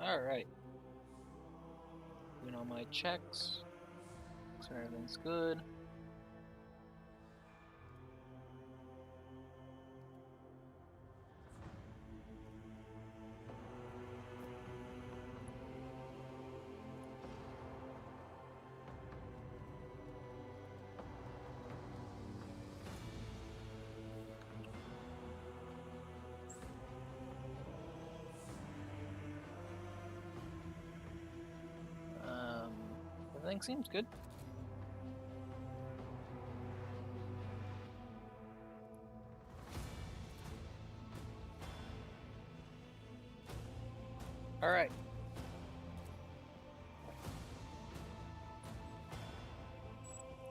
Alright. Doing all my checks. So everything's good. Everything seems good. Alright.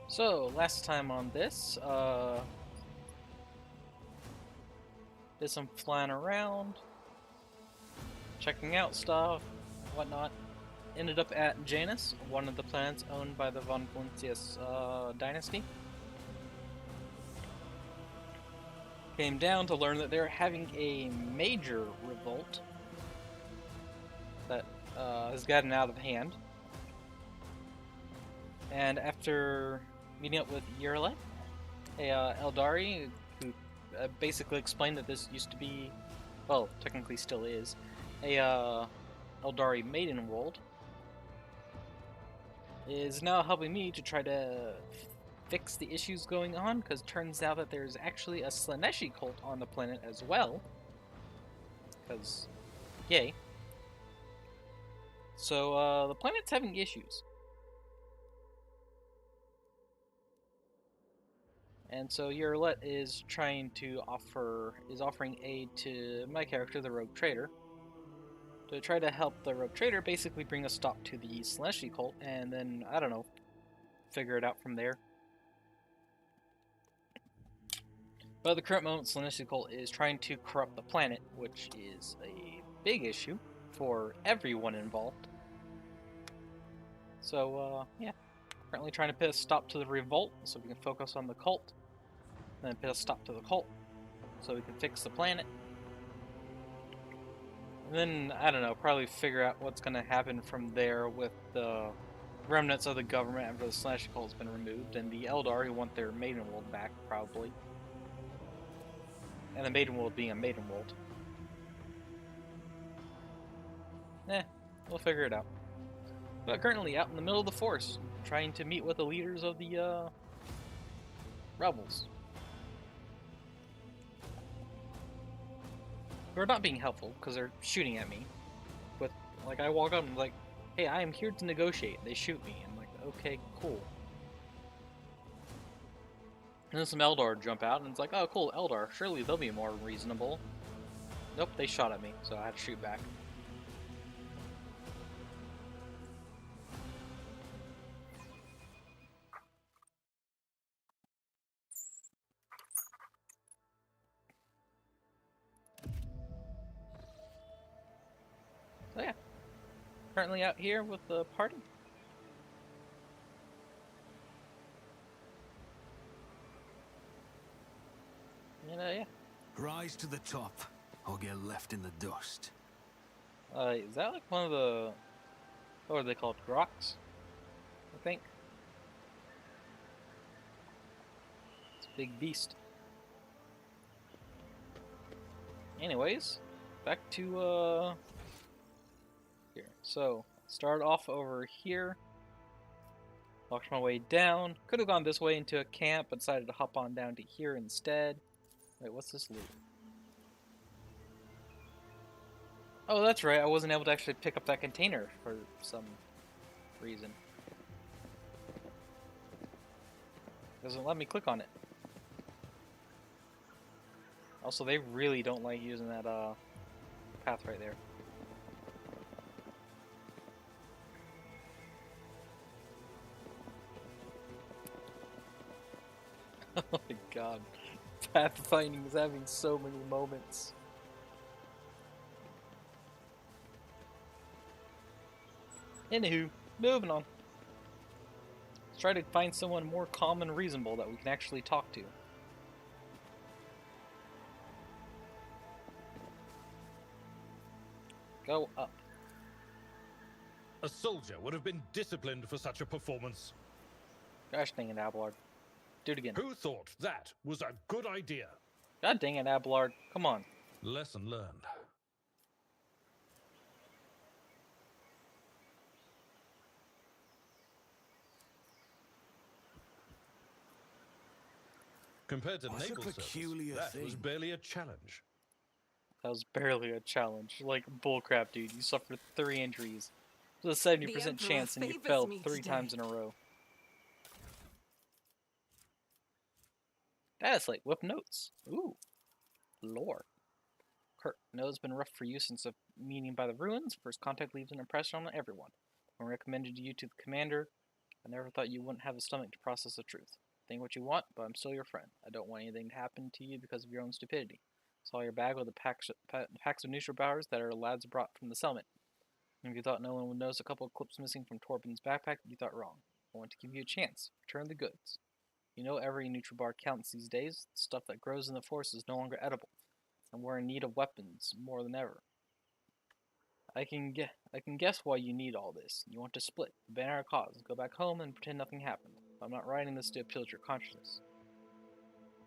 So, last time on this, did some flying around, checking out stuff, whatnot. Ended up at Janus, one of the planets owned by the Von Cluntius dynasty. Came down to learn that they're having a major revolt that has gotten out of hand. And after meeting up with Yerlet, a Eldari, who basically explained that this used to be, well, technically still is, a Eldari maiden world, is now helping me to try to fix the issues going on, because turns out that there's actually a Slaneshi cult on the planet as well. Because, yay. So, the planet's having issues. And so Yerlet is offering aid to my character, the Rogue Trader, to try to help the Rogue Trader basically bring a stop to the Slaneshi cult, and then, I don't know, figure it out from there. But at the current moment, Slaneshi cult is trying to corrupt the planet, which is a big issue for everyone involved. So, yeah. Currently trying to put a stop to the revolt, so we can focus on the cult. And then put a stop to the cult, so we can fix the planet. And then, I don't know, probably figure out what's going to happen from there with the remnants of the government after the Slaneshi cult has been removed, and the Eldar who want their maiden world back, probably. And the maiden world being a maiden world. We'll figure it out. But currently out in the middle of the force, trying to meet with the leaders of the rebels. They're not being helpful, because they're shooting at me. But, like, I walk up and I'm like, hey, I am here to negotiate. They shoot me. I'm like, okay, cool. And then some Eldar jump out, and it's like, oh, cool, Eldar. Surely they'll be more reasonable. Nope, they shot at me, so I had to shoot back. So yeah, currently out here with the party. And yeah. Rise to the top, or get left in the dust. Is that like one of the, what are they called, Groks? I think. It's a big beast. Anyways, back to here. So, start off over here. Walked my way down. Could have gone this way into a camp, but decided to hop on down to here instead. Wait, what's this loot? Oh, that's right. I wasn't able to actually pick up that container for some reason. Doesn't let me click on it. Also, they really don't like using that path right there. Oh my god. Pathfinding is having so many moments. Anywho, moving on. Let's try to find someone more calm and reasonable that we can actually talk to. Go up. A soldier would have been disciplined for such a performance. Gosh dang it, Abelard. Do it again. Who thought that was a good idea? God dang it, Abelard. Come on. Lesson learned. Compared to What's a naval service, peculiar that was thing? barely a challenge. That was barely a challenge. Like, bullcrap, dude. You suffered 3 injuries. There's a 70% chance and you favors fell me 3 today. times in a row. That's like whip notes. Ooh. Lore. Kurt, I know it's been rough for you since the meeting by the ruins. First contact leaves an impression on everyone. When I recommended you to the commander, I never thought you wouldn't have the stomach to process the truth. Think what you want, but I'm still your friend. I don't want anything to happen to you because of your own stupidity. Saw your bag with the packs of neutral powers that our lads brought from the settlement. If you thought no one would notice a couple of clips missing from Torben's backpack, you thought wrong. I want to give you a chance. Return the goods. You know every neutral bar counts these days. The stuff that grows in the forest is no longer edible, and we're in need of weapons more than ever. I can guess why you need all this. You want to split, abandon our cause, go back home, and pretend nothing happened. I'm not writing this to appeal to your conscience.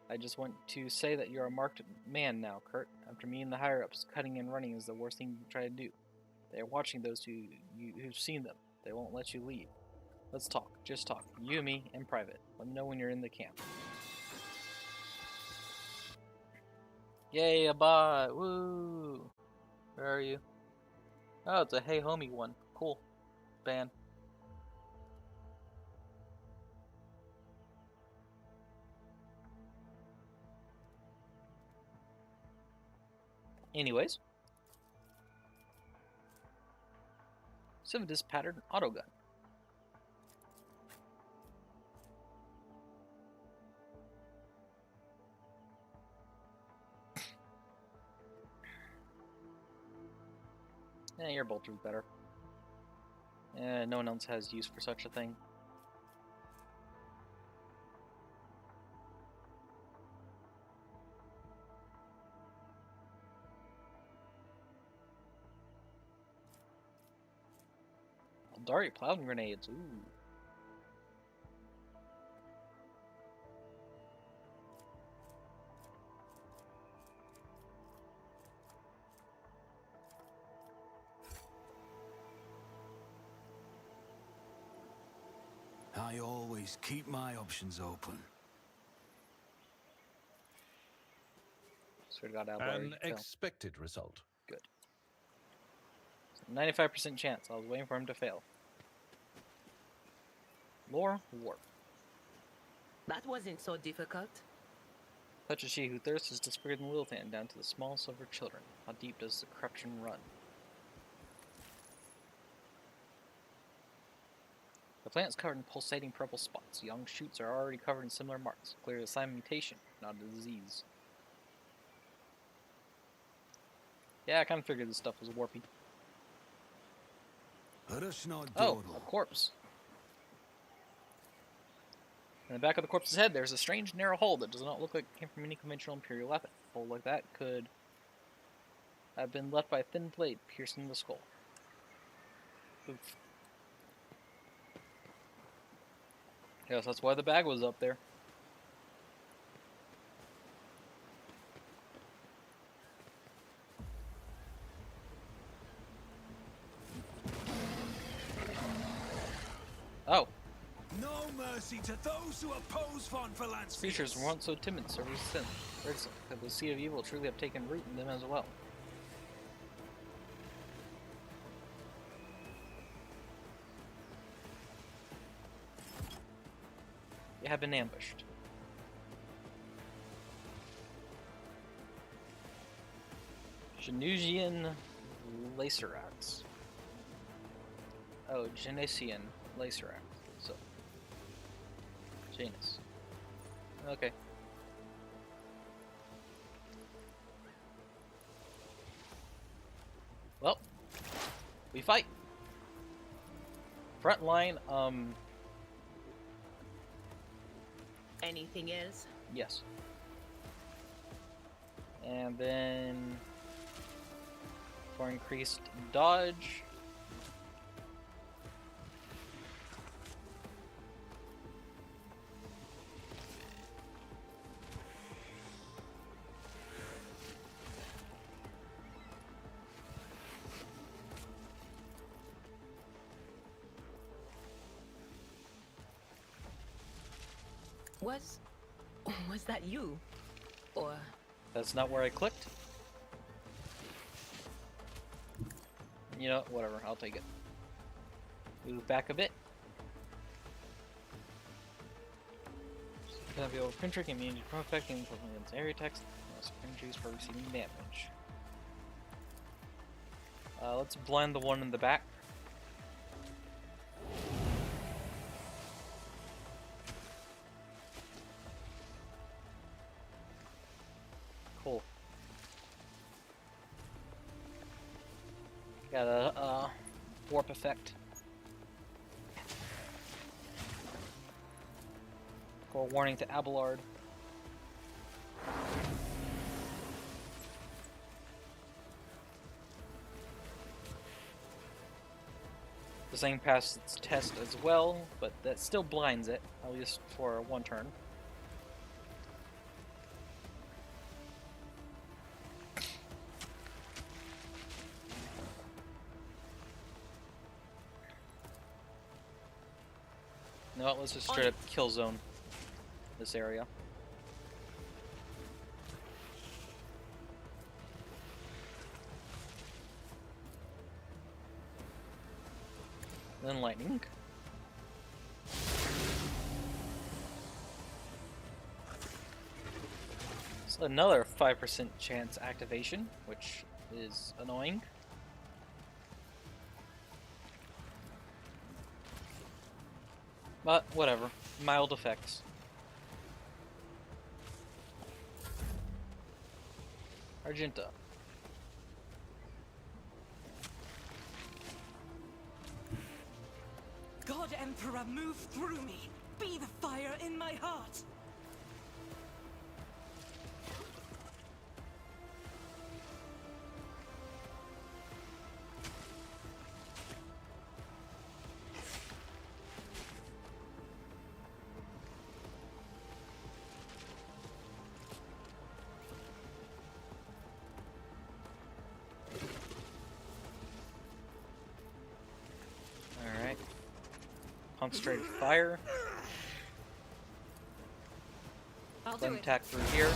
I just want to say that you're a marked man now, Kurt. After me and the higher-ups, cutting and running is the worst thing you can try to do. They are watching those who've seen them. They won't let you leave. Let's talk. Just talk. You and me, in private. Let me know when you're in the camp. Yay, a bot! Woo! Where are you? Oh, it's a Hey Homie one. Cool. Ban. Anyways. Some of this patterned autogun. Your bolter's better. No one else has use for such a thing. Dart plowing grenades. Ooh. I always keep my options open. Swear to God, An expected result. Good. 95% chance. I was waiting for him to fail. Lore, warp. That wasn't so difficult. Such as she who thirsts is disfigured in Lilthan down to the smallest of her children. How deep does the corruption run? The plant is covered in pulsating purple spots. Young shoots are already covered in similar marks. Clear a sign of mutation, not a disease. Yeah, I kind of figured this stuff was warpy. Oh, a corpse. In the back of the corpse's head, there's a strange narrow hole that does not look like it came from any conventional Imperial weapon. A hole like that could have been left by a thin blade piercing the skull. Oof. Yes, that's why the bag was up there. Oh. No mercy to those who oppose Von Valancius. Creatures were once so timid, so resistant. Could the seed of evil truly have taken root in them as well? You have been ambushed. Janusian Lacerax. Oh, Janusian Lacerax. So, Janus. Okay. Well, we fight. Front line, Anything else? yes. And then for increased dodge, Was that you? Or That's not where I clicked. You know, whatever, I'll take it. Move back a bit. Gonna be able to print trick immunity from affecting against area text. Print trees for receiving damage. Let's blind the one in the back. Cool. Got a warp effect. Or warning to Abelard. The thing passed its test as well, but that still blinds it, at least for one turn. No, let's just straight up kill zone this area. Then lightning. It's another 5% chance activation, which is annoying. But whatever, mild effects. Argenta. God Emperor, move through me. Be the fire in my heart. Alright. Concentrated fire. I'll do Then it. attack through here.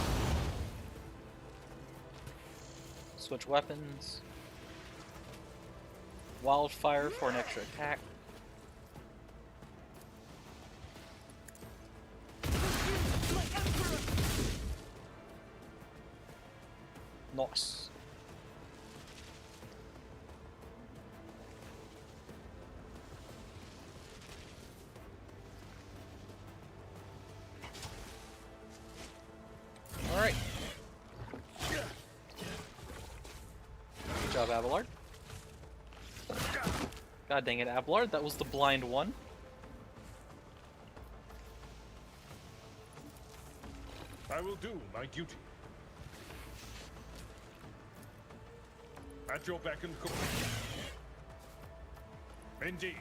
Switch weapons. Wildfire for an extra attack. My Emperor. Nice. Alright. Good job, Abelard. God dang it, Abelard, that was the blind one. I will do my duty. At your beck and call. Indeed.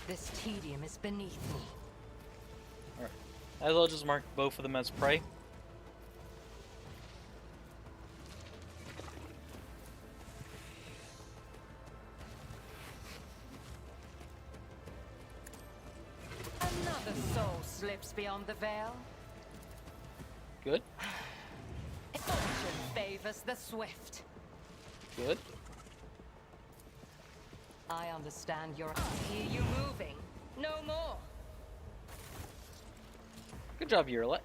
This tedium is beneath me. Alright. As well just mark both of them as prey. Another soul slips beyond the veil. Good. Fortune favors the swift. Good. I understand your. I hear you moving. No more. Good job, Yerlet.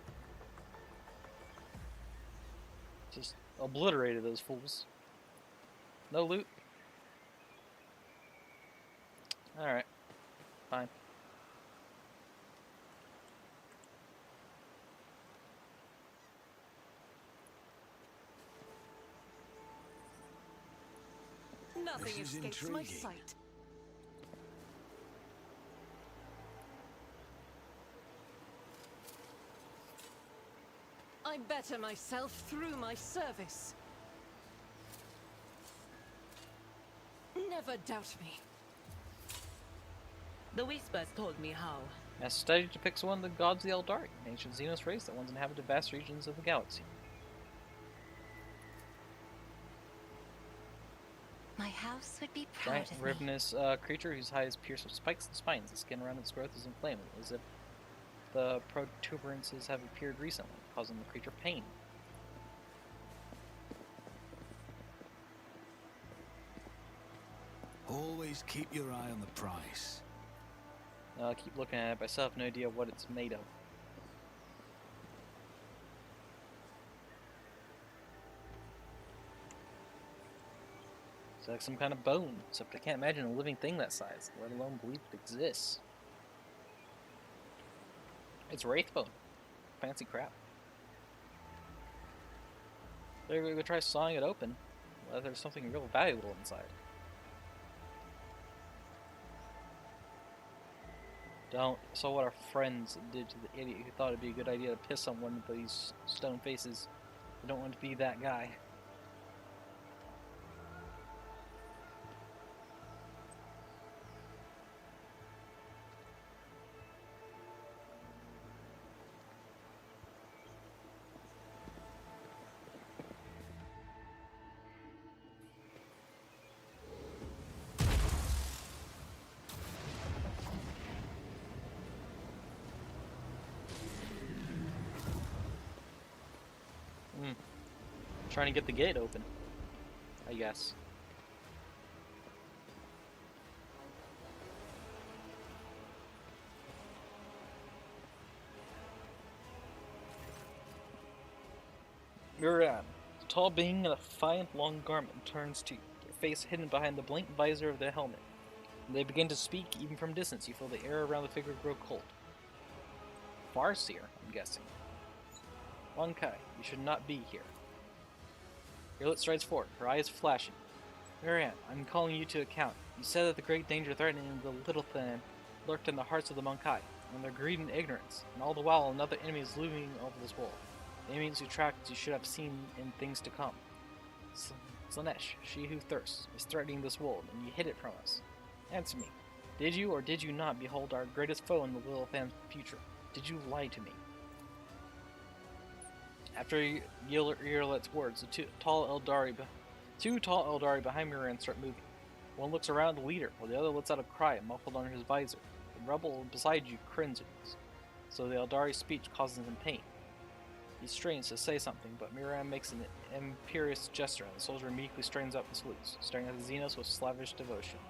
Just obliterated those fools. No loot. Alright. Fine. Nothing This is escapes my intriguing. sight. I better myself through my service. Never doubt me. The Whispers told me how. Master study depicts one of the gods of the Eldari, an ancient Xenos race that once inhabited vast regions of the galaxy. My house would be Giant, proud of me. ravenous creature whose hide is pierced with spikes and spines. The skin around its growth is inflamed, as if the protuberances have appeared recently, causing the creature pain. Always keep your eye on the price. Keep looking at it, but I still have no idea what it's made of. It's like some kind of bone, except I can't imagine a living thing that size, let alone believe it exists. It's wraith bone. Fancy crap. They're gonna go try sawing it open. Well, there's something real valuable inside. Don't. So what our friends did to the idiot who thought it'd be a good idea to piss on one of these stone faces. I don't want to be that guy. Trying to get the gate open, I guess. Miriam, a tall being in a defiant long garment, turns to you, your face hidden behind the blank visor of the helmet. When they begin to speak, even from distance, you feel the air around the figure grow cold. Farseer, I'm guessing. Monkai, you should not be here. Irlet strides forward, her eyes flashing. Marianne, I'm calling you to account. You said that the great danger threatening the little thin lurked in the hearts of the Monkai, and their greed and ignorance, and all the while another enemy is looming over this world. The enemies who tracked you should have seen in things to come. Slanesh, she who thirsts, is threatening this world, and you hid it from us. Answer me. Did you or did you not behold our greatest foe in the Lilithan's future? Did you lie to me? After Irlet's words, the two tall Eldari behind Miriam start moving. One looks around the leader, while the other lets out a cry muffled under his visor. The rebel beside you cringes, so the Eldari's speech causes him pain. He strains to say something, but Miriam makes an imperious gesture, and the soldier meekly straightens up and salutes, staring at the Xenos with slavish devotion.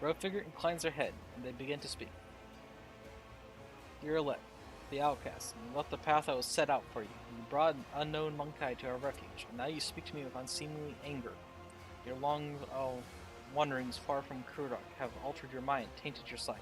The robed figure inclines their head, and they begin to speak. Irlet, the outcast, and left the path that was set out for you. You brought an unknown Monkai to our refuge, and now you speak to me with unseemly anger. Your long wanderings far from Kurok have altered your mind, tainted your sight.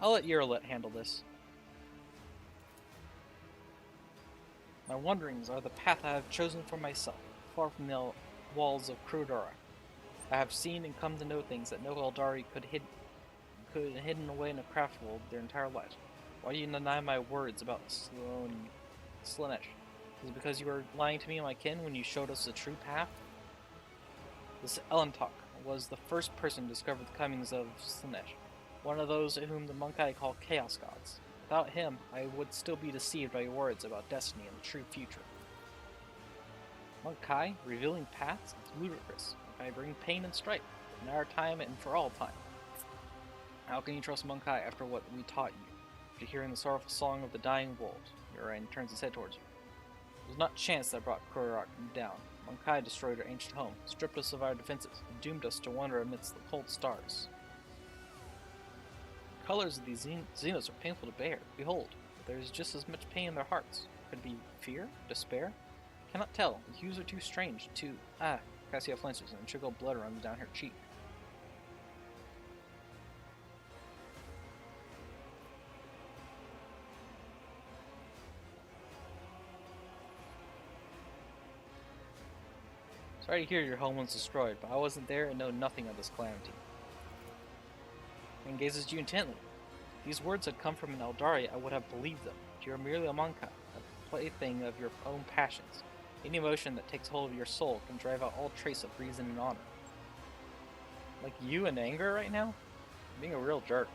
I'll let Irlet handle this. My wanderings are the path I have chosen for myself, far from the walls of Krudara. I have seen and come to know things that no Eldari could have hidden away in a craft world their entire lives. Why do you deny my words about Slanesh? Is it because you were lying to me and my kin when you showed us the true path? This Elentok was the first person to discover the comings of Slanesh, one of those whom the Monkai call Chaos Gods. Without him, I would still be deceived by your words about destiny and the true future. Monkai, revealing paths, is ludicrous. Monkai bring pain and strife, in our time and for all time. How can you trust Monkai after what we taught you? After hearing the sorrowful song of the dying wolves, Urain turns his head towards you. It was not chance that brought Kurok down. Monkai destroyed our ancient home, stripped us of our defenses, and doomed us to wander amidst the cold stars. The colors of these Xenos are painful to bear. Behold, there is just as much pain in their hearts. Could it be fear? Despair? Cannot tell. The hues are too strange, Cassia flinches, and a trickle of blood runs down her cheek. Sorry to hear your home was destroyed, but I wasn't there and know nothing of this calamity. And gazes at you intently. If these words had come from an Eldari, I would have believed them. But you are merely a Monkai, a plaything of your own passions. Any emotion that takes hold of your soul can drive out all trace of reason and honor. Like you in anger right now? Being a real jerk.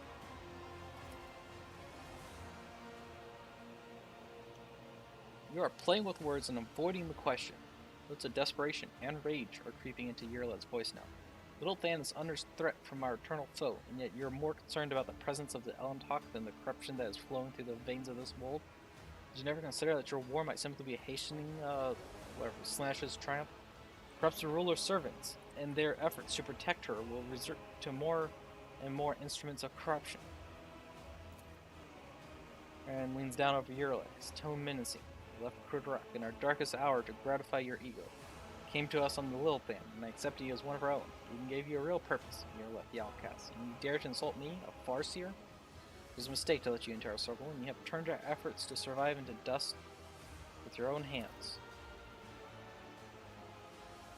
You are playing with words and avoiding the question. Notes of desperation and rage are creeping into Yurla's voice now. Little Than is under threat from our eternal foe, and yet you're more concerned about the presence of the Elentok than the corruption that is flowing through the veins of this world. Did you never consider that your war might simply be a hastening, Slash's triumph? Perhaps the ruler's servants, and their efforts to protect her, will resort to more and more instruments of corruption. And leans down over Yurla, his tone menacing. You left Krudarok in our darkest hour to gratify your ego. Came to us on the Lilithan, and I accepted you as one of our own. We even gave you a real purpose, Yurla the outcast, and you dare to insult me, a Farseer? It was a mistake to let you into our circle, and you have turned our efforts to survive into dust with your own hands.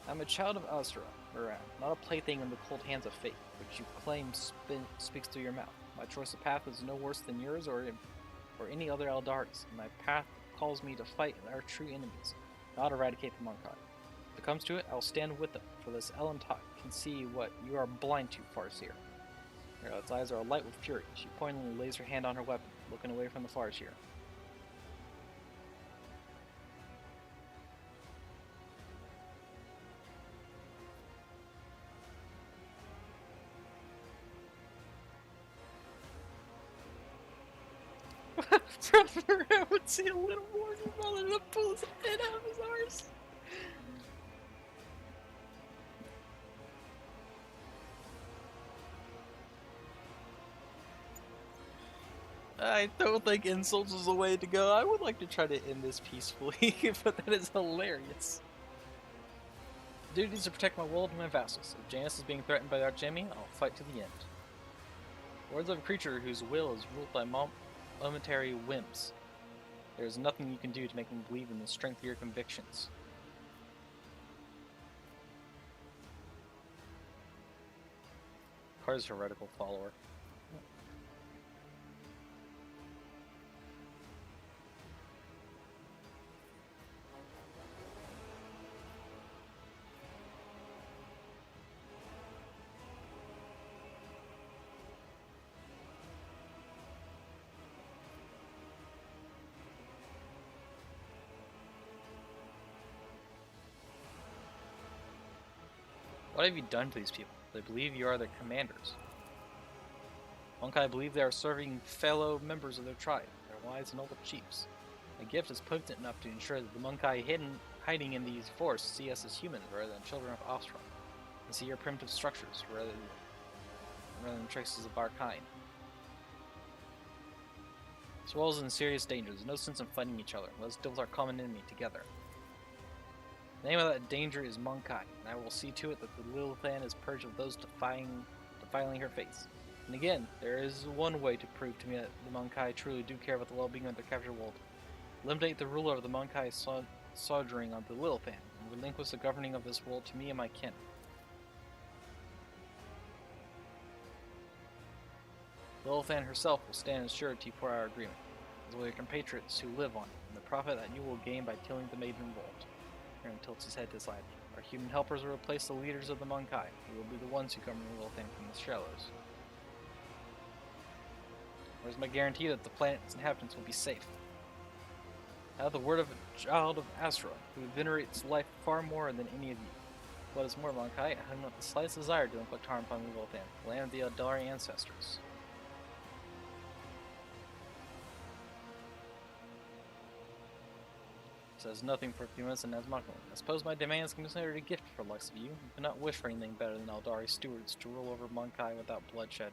I'm a child of Azra, Moran, not a plaything in the cold hands of fate, which you claim speaks through your mouth. My choice of path is no worse than yours or any other Eldari's, and my path calls me to fight our true enemies, not eradicate the Monkai. If it comes to it, I will stand with them, for this Elentok can see what you are blind to, Farseer. Its eyes are alight with fury. She pointedly lays her hand on her weapon, looking away from the Farseer. Brother, I would see a little more rather than pull his head out of his arse. I don't think insults is the way to go. I would like to try to end this peacefully, but that is hilarious. Duty is to protect my world and my vassals. If Janus is being threatened by the Archenemy, I'll fight to the end. Words of a creature whose will is ruled by momentary whims. There is nothing you can do to make them believe in the strength of your convictions. Car's heretical follower. What have you done to these people? They believe you are their commanders. Monkai believe they are serving fellow members of their tribe, their wise and noble chiefs. A gift is potent enough to ensure that the Monkai hiding in these forests see us as humans rather than children of offspring, and see your primitive structures rather than traces of our kind. This world is in serious danger. There's no sense in fighting each other. Let's deal with our common enemy together. The name of that danger is Monkai, and I will see to it that the Lilithan is purged of those defiling her face. And again, there is one way to prove to me that the Monkai truly do care about the well-being of their captured world. Eliminate the ruler of the Monkai sojourning on the Lilithan, and relinquish the governing of this world to me and my kin. Lilithan herself will stand as surety for our agreement, as will your compatriots who live on it, and the profit that you will gain by tilling the maiden world. Aaron tilts his head to side. Our human helpers will replace the leaders of the Monkai. We will be the ones who govern the Lilithan from the shallows. Where's my guarantee that the planet's inhabitants will be safe? I have the word of a child of Asra, who venerates life far more than any of you. What is more, Monkai, I have not the slightest desire to inflict harm upon the Lilithan, the land of the Eldari ancestors. Says nothing for a few minutes and adds mockingly. I suppose my demands can be considered a gift for the likes of you. You do not wish for anything better than Eldari stewards to rule over Monkai without bloodshed.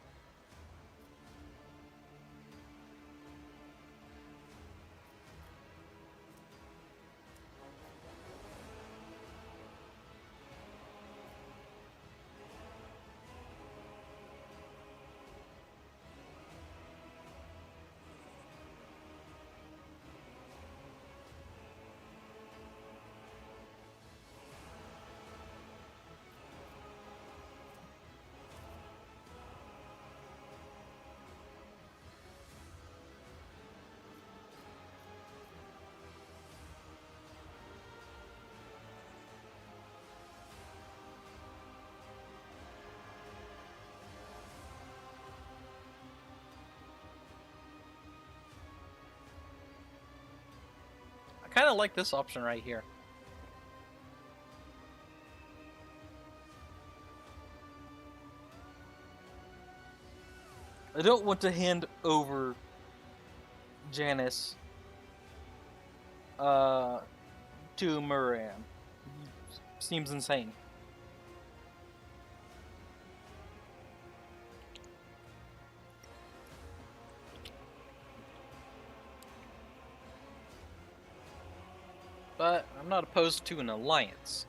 kind of like this option right here. I don't want to hand over Janus to Moran. Seems insane. But I'm not opposed to an alliance.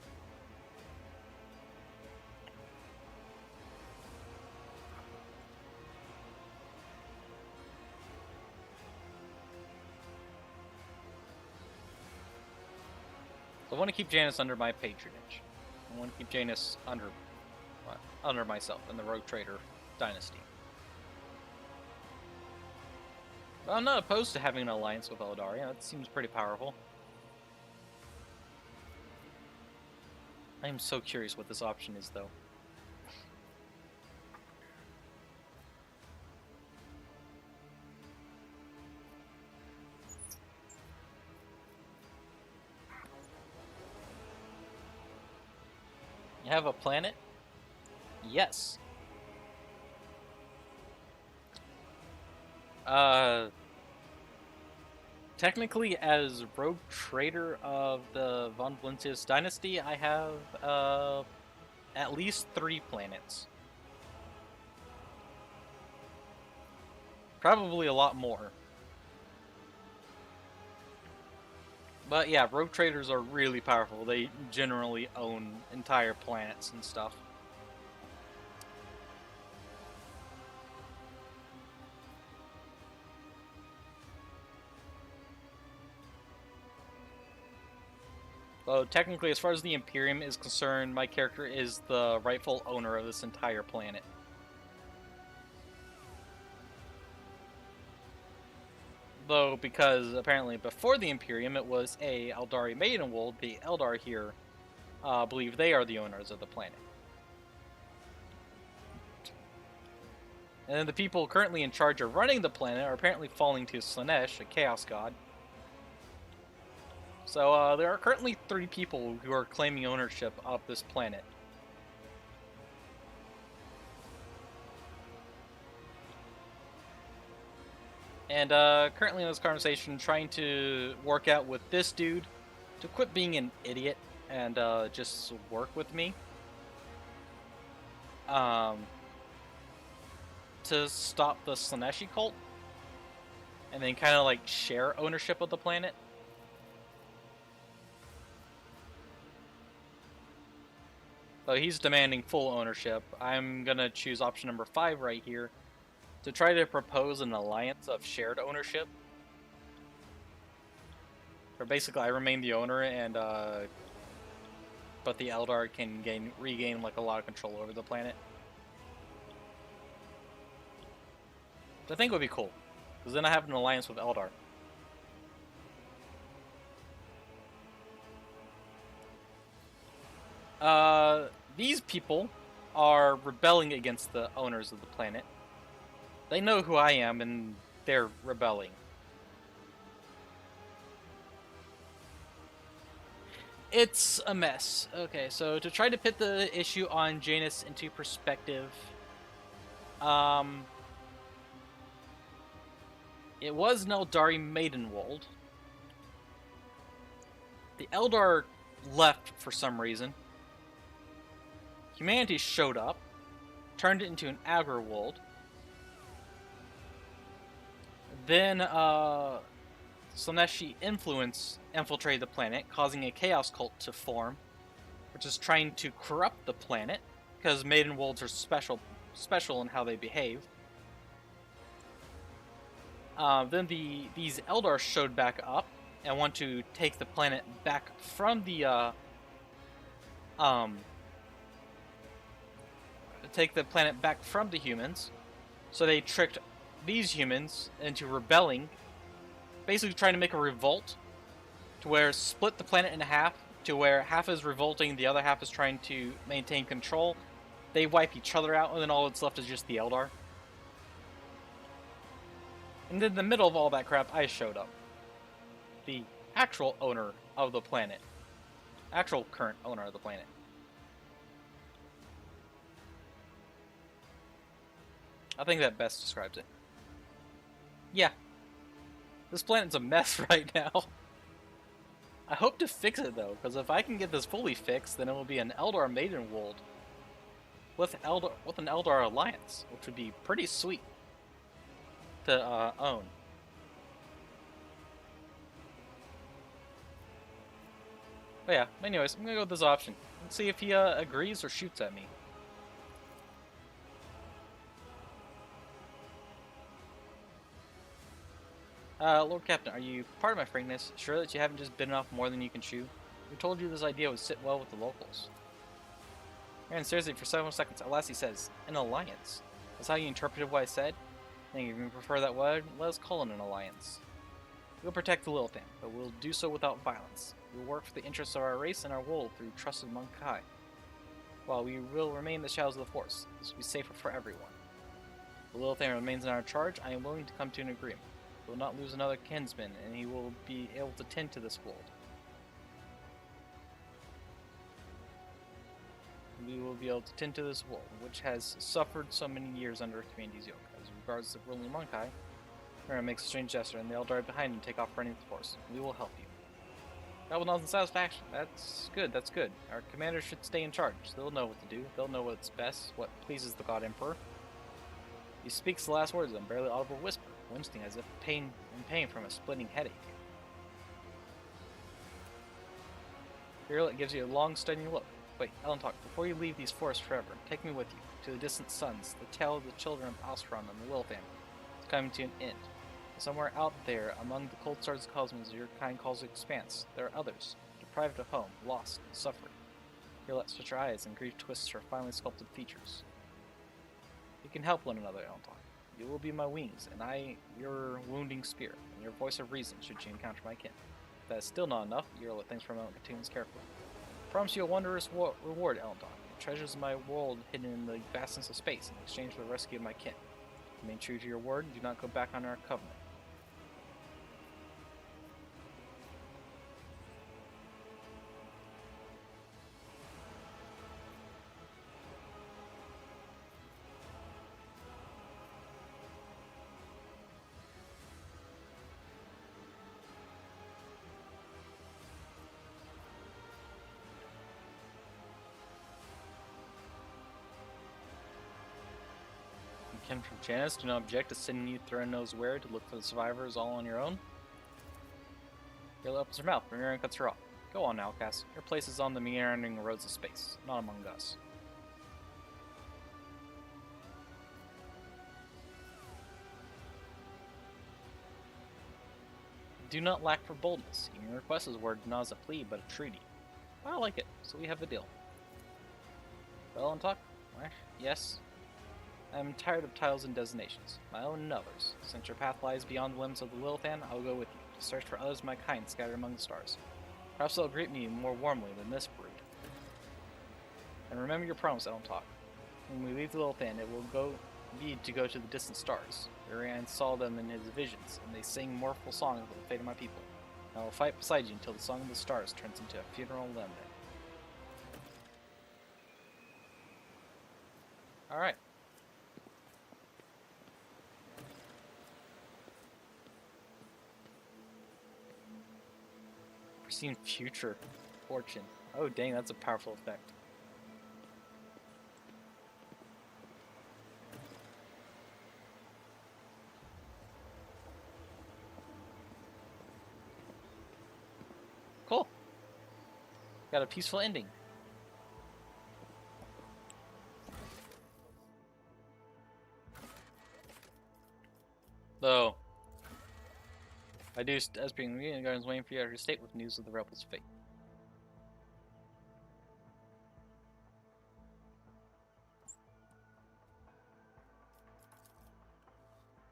So I want to keep Janus under my patronage. I want to keep Janus under myself in the Rogue Trader dynasty. But I'm not opposed to having an alliance with Eldaria. That seems pretty powerful. I am so curious what this option is, though. You have a planet? Yes. Technically, as Rogue Trader of the Von Blentius dynasty, I have at least 3 planets. Probably a lot more. But yeah, Rogue Traders are really powerful. They generally own entire planets and stuff. So technically, as far as the Imperium is concerned, my character is the rightful owner of this entire planet. Though, because apparently before the Imperium it was a Eldari Maidenwold, the Eldar here believe they are the owners of the planet. And then the people currently in charge of running the planet are apparently falling to Slaanesh, a Chaos God. So there are currently 3 people who are claiming ownership of this planet. And currently in this conversation, trying to work out with this dude to quit being an idiot and just work with me. To stop the Slaaneshi cult. And then kind of like share ownership of the planet. So he's demanding full ownership. I'm gonna choose option number 5 right here to try to propose an alliance of shared ownership. Or basically, I remain the owner, and but the Eldar can regain like a lot of control over the planet. Which I think would be cool, because then I have an alliance with Eldar. These people are rebelling against the owners of the planet. They know who I am, and they're rebelling. It's a mess. Okay, so to try to put the issue on Janus into perspective, it was an Eldari Maidenwold. The Eldar left for some reason. Humanity showed up, turned it into an Agriwold. Then, Slaaneshi influence infiltrated the planet, causing a chaos cult to form, which is trying to corrupt the planet, because Maidenwolds are special in how they behave. Then these Eldar showed back up and want to take the planet back from the humans. So they tricked these humans into rebelling, basically trying to make a revolt to where split the planet in half, to where half is revolting, the other half is trying to maintain control. They wipe each other out, and then all that's left is just the Eldar. And then in the middle of all that crap, I showed up. The actual owner of the planet. Actual current owner of the planet. I think that best describes it. Yeah. This planet's a mess right now. I hope to fix it though, because if I can get this fully fixed, then it will be an Eldar Maiden world with an Eldar alliance, which would be pretty sweet to own. But yeah, anyways, I'm gonna go with this option. Let's see if he agrees or shoots at me. Lord Captain, are you, pardon my frankness, sure that you haven't just bitten off more than you can chew? We told you this idea would sit well with the locals. Aaron stares at you for several seconds. At last he says, an alliance. That's how you interpreted what I said? I think if you prefer that word, let us call it an alliance. We'll protect the Lilithan, but we'll do so without violence. We will work for the interests of our race and our world through trust among Kai. While we will remain in the shadows of the Force, this will be safer for everyone. The Lilithan remains in our charge. I am willing to come to an agreement. We will not lose another kinsman, and he will be able to tend to this world. We will be able to tend to this world, which has suffered so many years under humanity's yoke. As regards the ruling Monkai, Aaron makes a strange gesture, and they all dart behind him and take off running with the Force. We will help you. That will not satisfaction. That's good, that's good. Our commander should stay in charge. They'll know what to do. They'll know what's best, what pleases the God Emperor. He speaks the last words in a barely audible whisper, wincing as if in pain from a splitting headache. Violet gives you a long, studying look. Wait, Elentalk, before you leave these forests forever, take me with you to the distant suns. The tale of the children of Alstron and the Lilithan is coming to an end. Somewhere out there, among the cold stars of the cosmos your kind calls the expanse, there are others, deprived of home, lost, and suffering. Violet shuts her eyes, and grief twists her finely sculpted features. We can help one another, Elentalk. You will be my wings, and I your wounding spear, and your voice of reason should you encounter my kin. If that is still not enough, Violet thinks for a moment and continues carefully. I promise you a wondrous reward, Elentalk. Treasures of my world hidden in the vastness of space in exchange for the rescue of my kin. Remain true to your word and do not go back on our covenant. Ken from Janus, do not object to sending you through knows where to look for the survivors all on your own. Yellow opens her mouth, but Miriam cuts her off. Go on, outcast. Your place is on the meandering roads of space, not among us. Do not lack for boldness. Your request is word not as a plea, but a treaty. I like it, so we have a deal. Well, and talk? Yes. I am tired of titles and designations, my own and others. Since your path lies beyond the limits of the Lilithan, I will go with you, to search for others of my kind scattered among the stars. Perhaps they'll greet me more warmly than this brood. And remember your promise, Elentalk. When we leave the Lilithan, it will be to go to the distant stars. Urian saw them in his visions, and they sing mournful songs about the fate of my people. I will fight beside you until the song of the stars turns into a funeral lament. Alright. Foreseen future fortune. Oh dang, that's a powerful effect. Cool. Got a peaceful ending. Though, I do, as being the Guardians waiting for you at your state with news of the rebels' fate.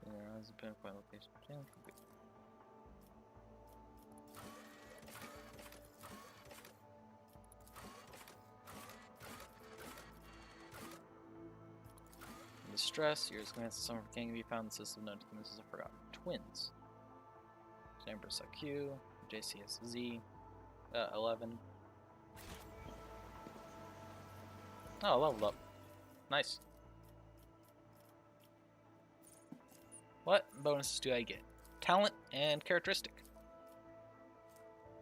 There is a pinpoint location. In distress, yours glance at some can be found in the system known to the Mrs. of Forgotten Twins. Empress IQ, JCSZ 11. Oh, leveled up. Nice. What bonuses do I get? Talent and characteristic.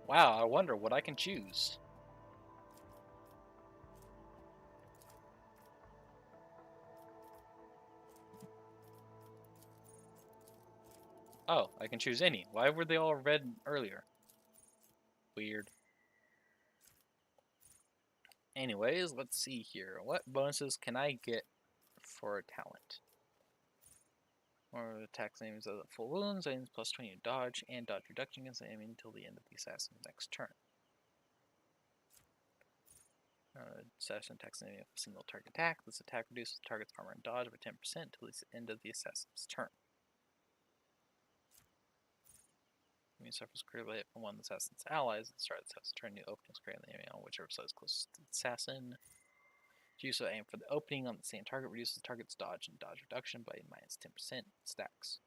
Wow, I wonder what I can choose. Oh, I can choose any. Why were they all red earlier? Weird. Anyways, let's see here. What bonuses can I get for a talent? Or attacks enemies of the full wounds, enemies plus 20 to dodge, and dodge reduction against the enemy until the end of the assassin's next turn. Assassin attacks an enemy with a single target attack. This attack reduces the target's armor and dodge by 10% until the end of the assassin's turn. Enemy suffers critical hit from one of the assassin's allies at the start of the assassin's turn. New openings create the enemy on whichever side is closest to the assassin. Choose to aim for the opening on the same target, reduces the target's dodge and dodge reduction by minus 10% stacks.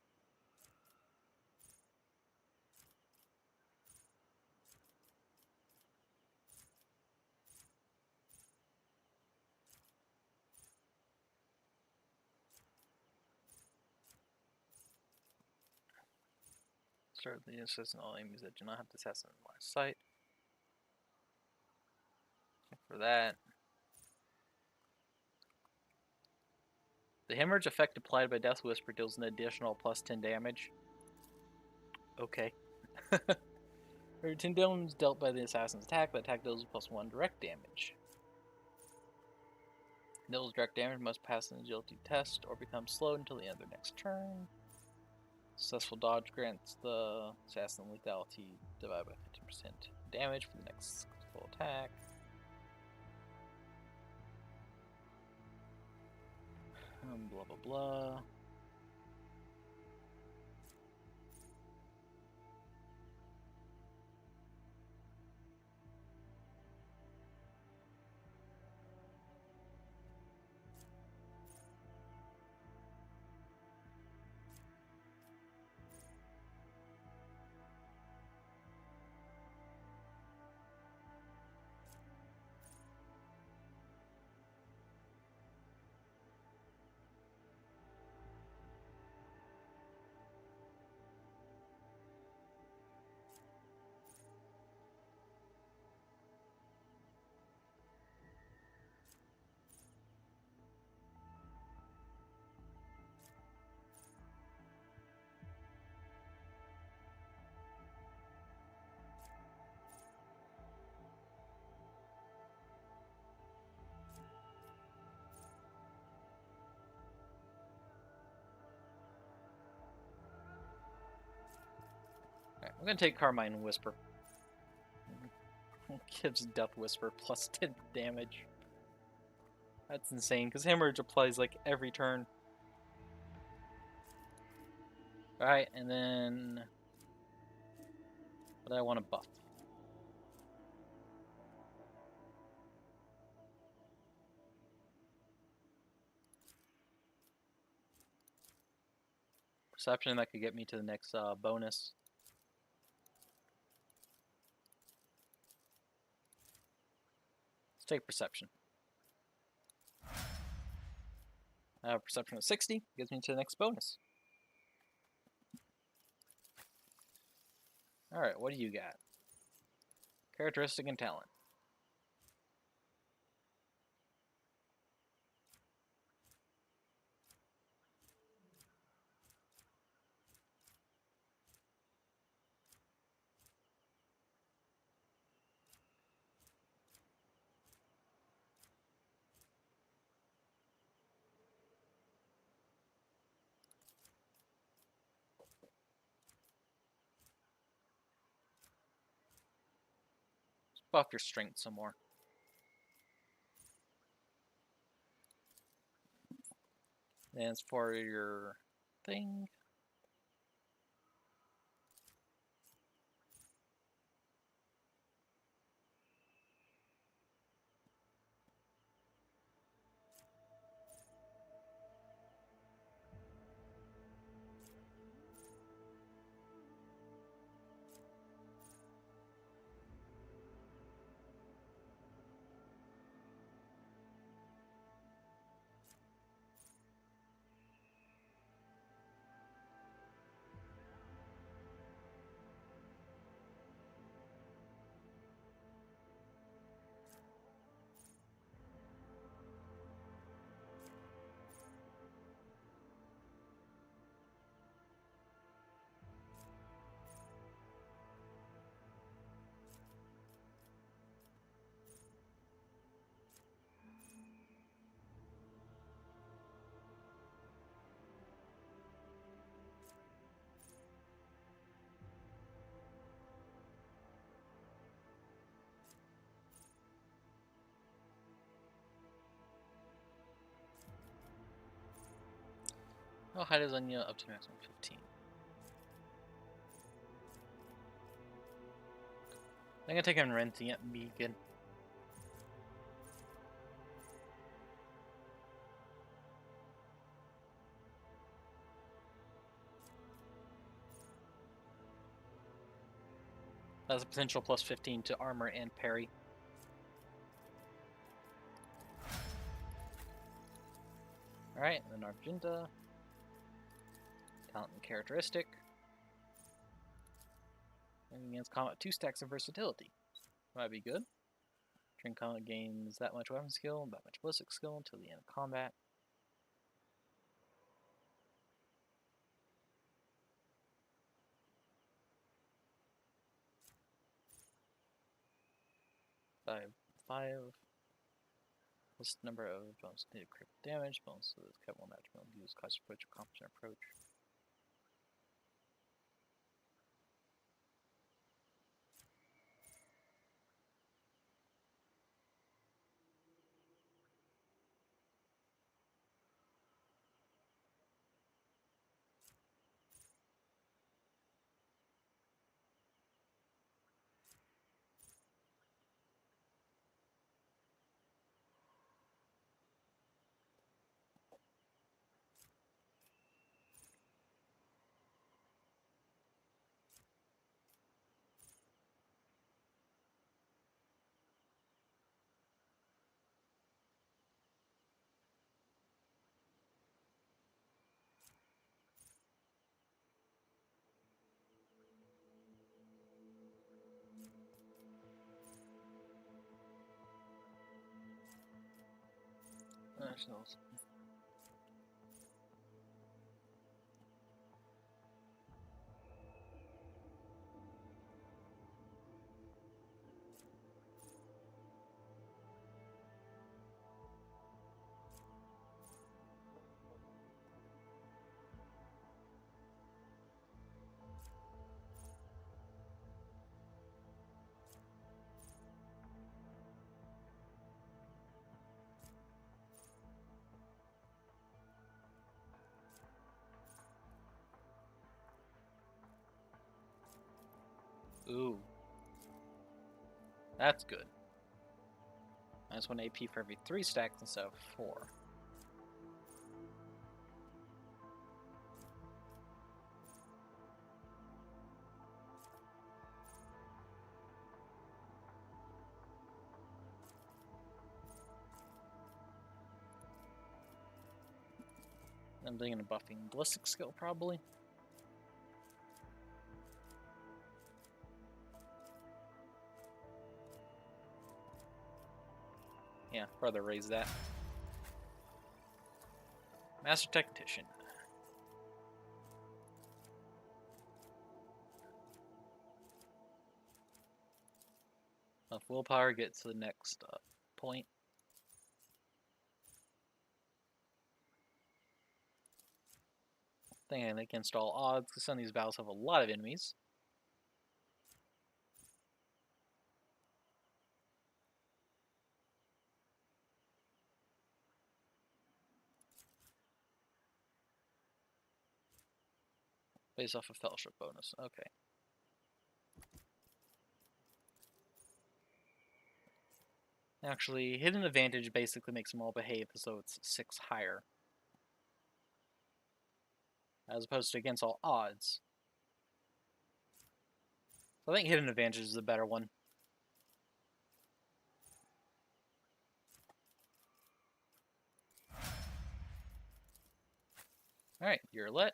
Start the assassin all enemies that do not have the assassin in line of sight. For that. The hemorrhage effect applied by Death Whisper deals an additional plus 10 damage. Okay. For 10 damage dealt by the assassin's attack, the attack deals plus 1 direct damage. Deals direct damage must pass an agility test or become slowed until the end of their next turn. Successful dodge grants the assassin lethality divided by 15% damage for the next full attack. Blah blah blah. Alright, I'm gonna take Carmine Whisper. Gives Death Whisper plus 10 damage. That's insane, because Hemorrhage applies like every turn. Alright, and then what do I want to buff? Perception, that could get me to the next bonus. Let's take Perception. I have Perception of 60, gets me to the next bonus. Alright, what do you got? Characteristic and talent. Buff your strength some more. And as for your thing, Oh, height is on you up to maximum 15. I'm gonna take him and renting it and be good. That's a potential plus 15 to armor and parry. Alright, then Argenta. Talent and characteristic. And against combat, 2 stacks of versatility. Might be good. During combat gains that much weapon skill, that much ballistic skill until the end of combat. Five. List number of bonus needed critical damage, bonus to this cat will match use cost approach or competent approach. Nationals. Ooh. That's good. Minus 1 AP for every 3 stacks instead of 4. I'm thinking of buffing ballistic skill probably. Yeah, further raise that. Master Tactician. If willpower gets to the next point. Thinking against all odds, because some of these battles have a lot of enemies. Based off a fellowship bonus. Okay. Actually, hidden advantage basically makes them all behave as though it's 6 higher. As opposed to against all odds. So I think hidden advantage is the better one. Alright, you're lit.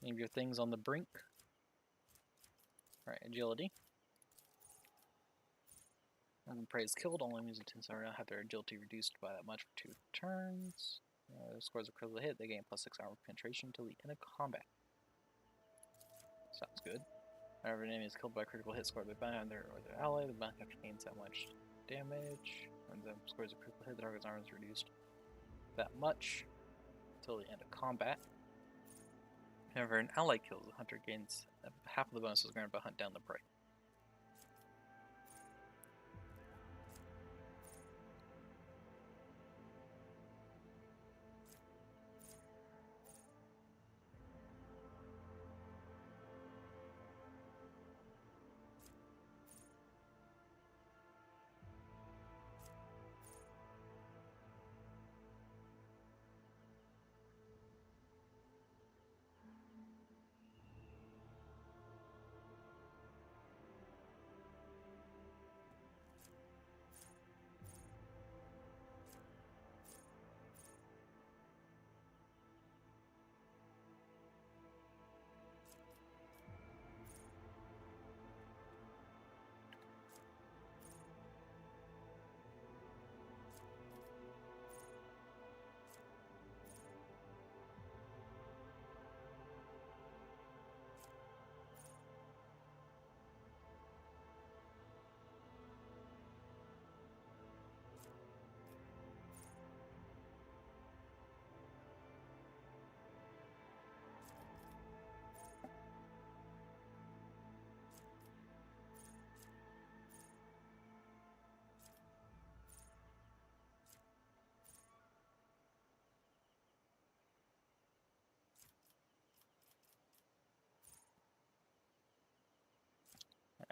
Name your things on the brink. Alright, agility. And prey is killed, all enemies in 10 now have their agility reduced by that much for 2 turns. Scores a critical hit, they gain plus 6 armor penetration until the end of combat. Sounds good. Whenever an enemy is killed by a critical hit scored by bound or their ally, the bound gains that much damage. And then scores a critical hit, the target's armor is reduced that much until the end of combat. Whenever an ally kills, the hunter gains half of the bonuses granted by hunt down the prey.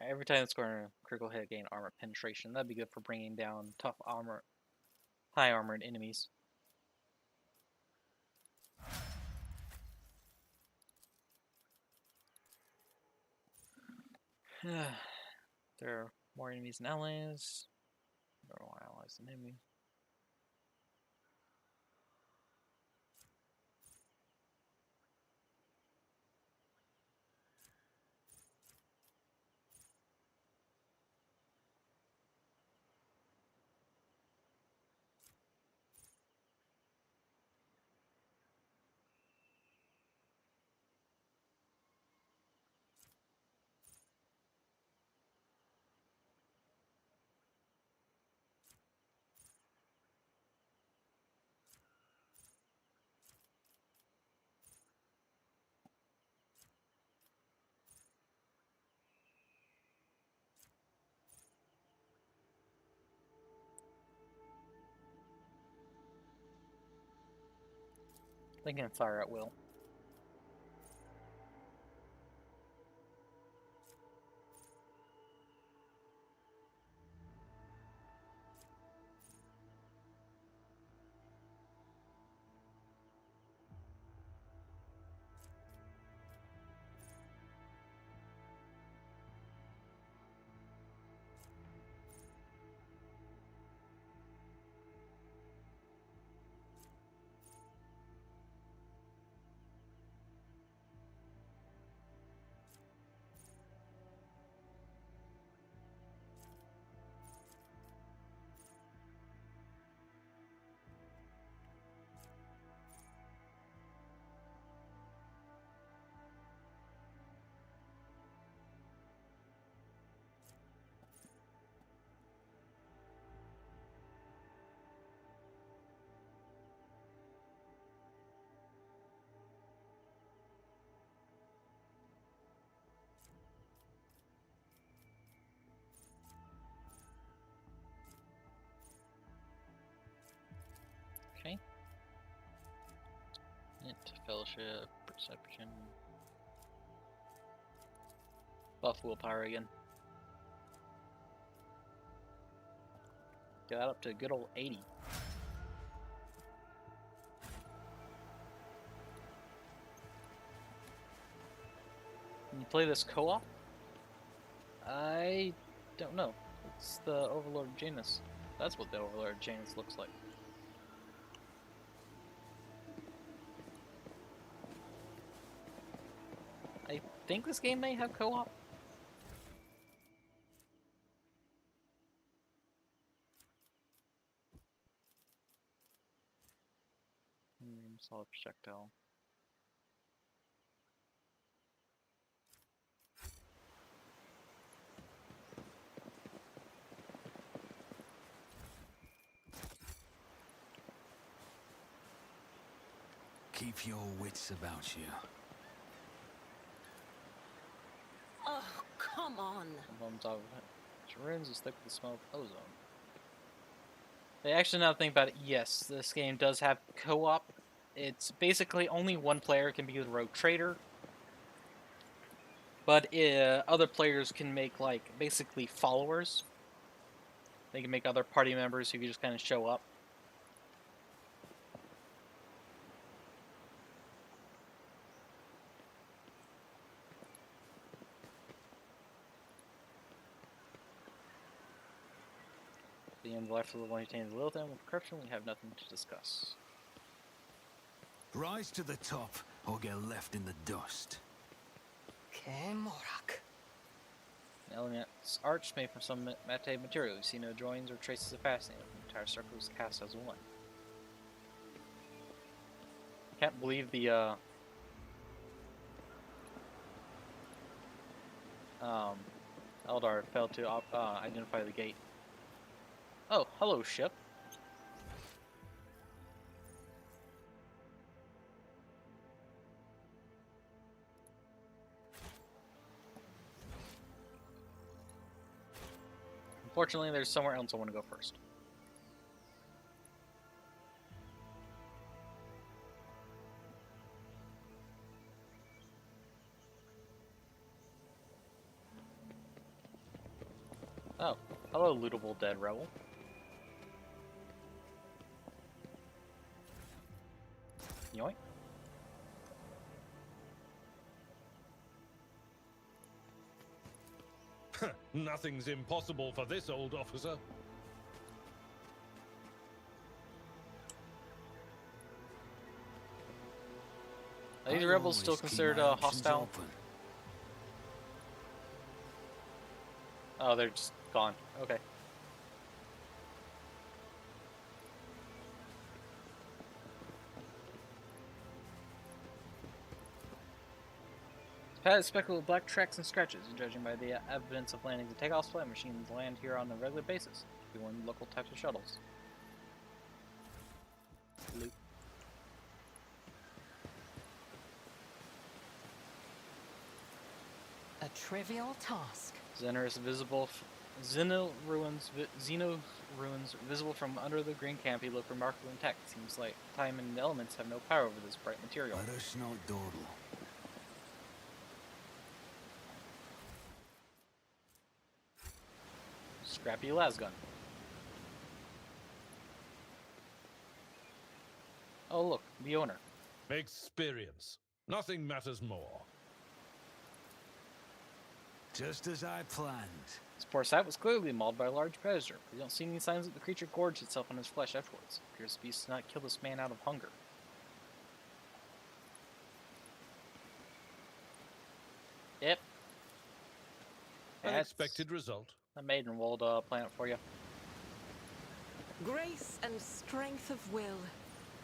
Every time it's going to critical hit, gain armor penetration. That'd be good for bringing down tough armor, high armored enemies. There are more enemies than allies. There are more allies than enemies. They can fire at will. Okay. Int, fellowship, perception. Buff willpower again. Get that up to a good old 80. Can you play this co-op? I don't know. It's the Overlord Janus. That's what the Overlord Janus looks like. I think this game may have co-op. Solid projectile. Keep your wits about you. Oh, come on. On top of it. Ruins is thick with the smell of ozone. They actually, now think about it, yes, this game does have co-op. It's basically only one player can be the rogue trader. But other players can make, like, basically followers. They can make other party members who can just kind of show up. The end of life of the one who tainted Lilith and with corruption, we have nothing to discuss. Rise to the top, or get left in the dust. Okay, Morak. An element's arch made from some matte material. You see no joins or traces of fastening. The entire circle is cast as one. Can't believe the Eldar failed to identify the gate. Oh, hello, ship. Unfortunately, there's somewhere else I want to go first. Oh, hello, lootable dead rebel. Yoink. Nothing's impossible for this old officer. Are these I rebels always still keep considered my options hostile? open. Oh, they're just gone. Okay. Pad is speckled with black tracks and scratches, judging by the evidence of landings and takeoffs. Flight machines land here on a regular basis. Be one of the local types of shuttles. Loot. A trivial task. Xeno ruins visible from under the green canopy look remarkably intact. Seems like time and elements have no power over this bright material. Let us not dawdle. Scrappy lasgun. Oh look, the owner. Experience. Nothing matters more. Just as I planned. This poor sight was clearly mauled by a large predator. We don't see any signs that the creature gorged itself on his flesh afterwards. It appears the beast did not kill this man out of hunger. Yep. Unexpected result. A maiden world planet for you. Grace and strength of will.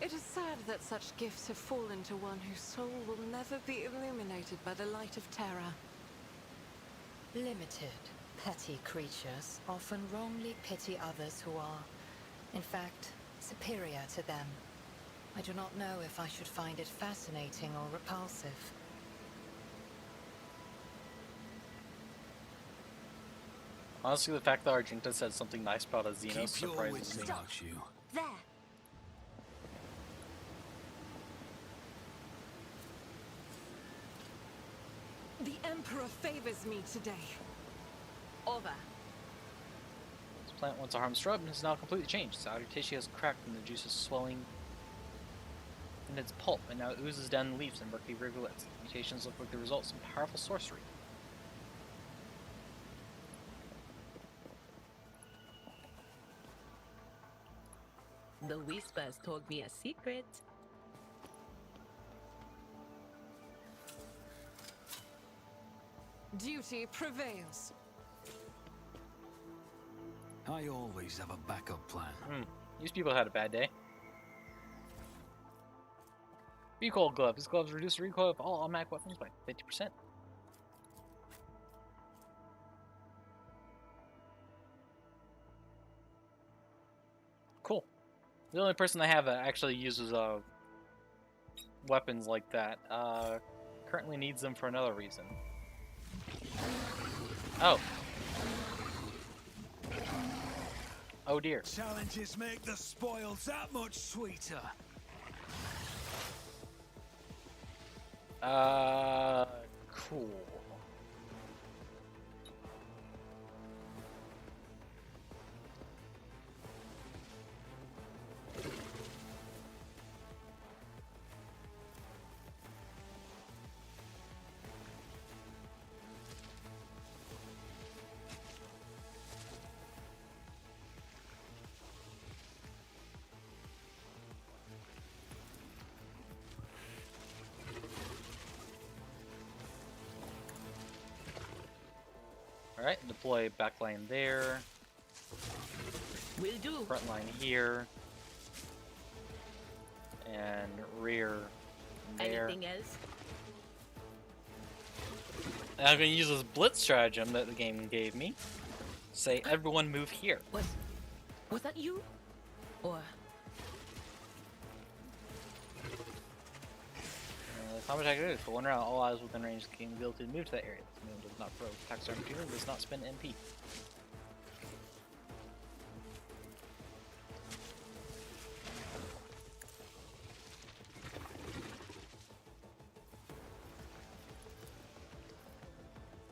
It is sad that such gifts have fallen to one whose soul will never be illuminated by the light of terror. Limited, petty creatures often wrongly pity others who are, in fact, superior to them. I do not know if I should find it fascinating or repulsive. Honestly, the fact that Argenta said something nice about a Xenos Keep your surprises wits me. about you. There. The Emperor favors me today. Over. This plant once a harmless shrub and has now completely changed. Its outer tissue has cracked and the juice is swelling in its pulp, and now it oozes down the leaves and murky rivulets. Mutations look like the result of some powerful sorcery. The whispers told me a secret. Duty prevails. I always have a backup plan. These people had a bad day. Recoil glove. These gloves reduce the recoil of all automatic weapons by 50%. Cool. The only person I have that actually uses weapons like that currently needs them for another reason. Oh. Oh dear. Challenges make the spoils that much sweeter. Cool. Alright, deploy backline there, Will do. front line here, and rear there. Anything else? And I'm going to use this blitz stratagem that the game gave me. Say, everyone move here. Was that you? Or The combat attack is for one round, all eyes within range gain the ability to move to that area. This move does not throw attacks on computer, does not spend MP.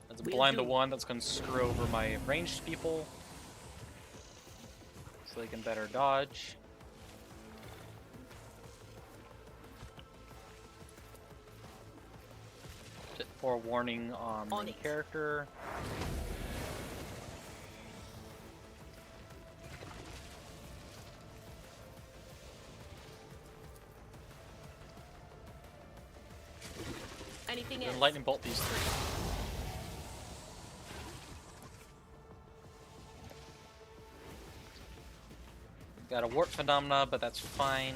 As Will blind the do. one that's going to screw over my ranged people, so they can better dodge. Forewarning on On the it. character. Anything And else? lightning bolt these three. Got a warp phenomena, but that's fine.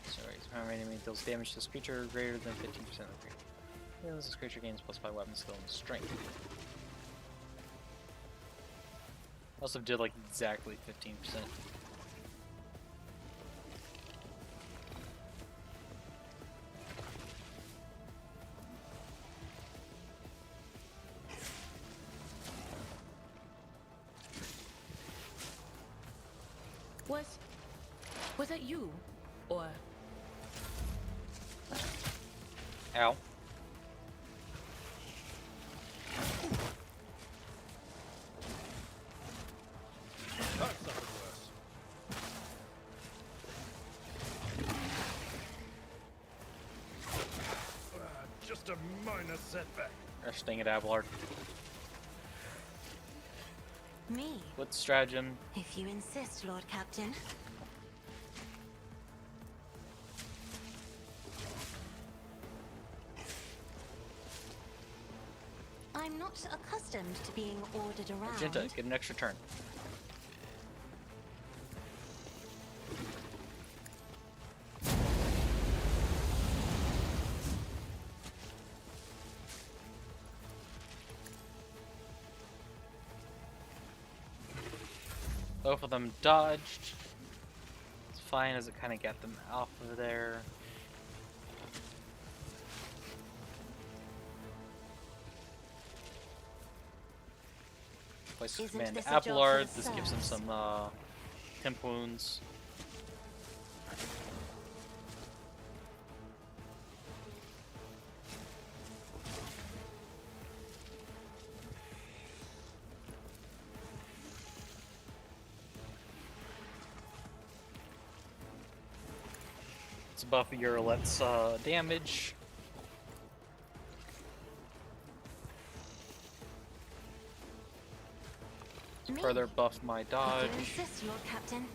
Sorry, power enemy deals damage to this creature greater than 15% of the creature. Heals this creature gains +5 weapon skill and strength. Also did like exactly 15%. Was that you? Or Ow. That's nothing worse. Just a minor setback. Staying at Abelard. Me, With stratagem. if you insist, Lord Captain. I'm not accustomed to being ordered around. Magenta, get an extra turn. Both of them dodged. It's fine as it kind of got them off of there. Place Isn't command this a job for Abelard. the This gives him serfs? some temp wounds. Let's buff Urlet's damage. Me, Further buff my if dodge. you insist, Lord Captain.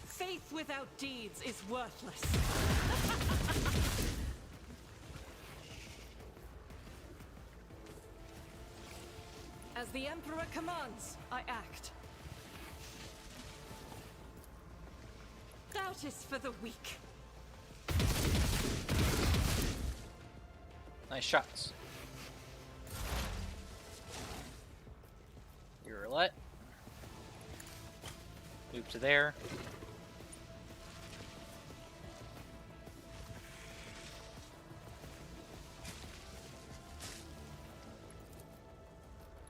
Faith without deeds is worthless. As the Emperor commands, I act. Doubt is for the weak. Nice shots. Urlet. Move to there.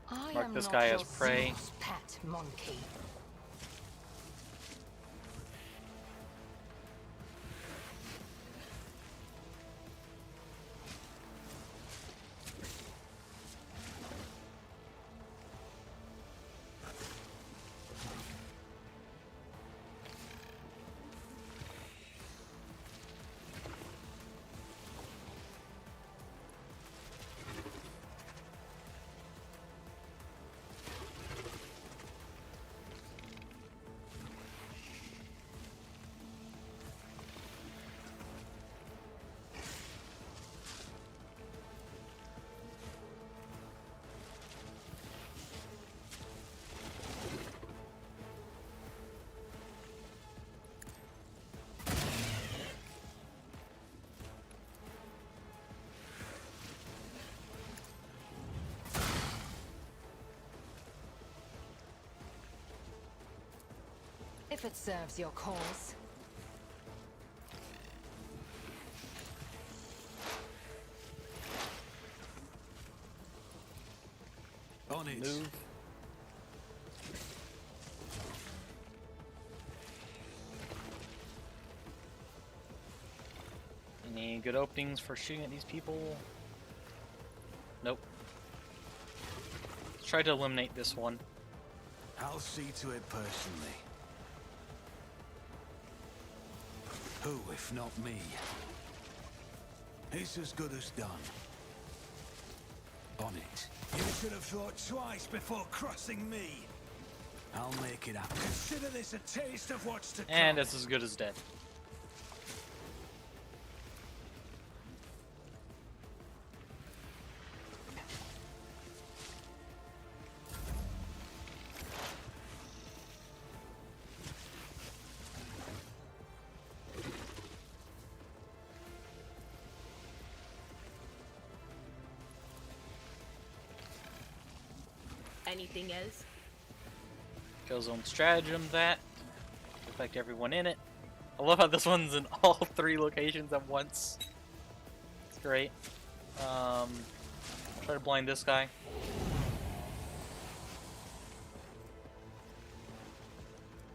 I Mark am this not guy your as prey. Zeus pet monkey. If it serves your cause. On it. Move. Any good openings for shooting at these people? Nope. Let's try to eliminate this one. I'll see to it personally. Who, if not me? It's as good as done. On it. You should have thought twice before crossing me. I'll make it happen. Consider this a taste of what's to come. And it's as good as dead. Anything else? Killzone stratagem that. Affect everyone in it. I love how this one's in all 3 locations at once. It's great. Try to blind this guy.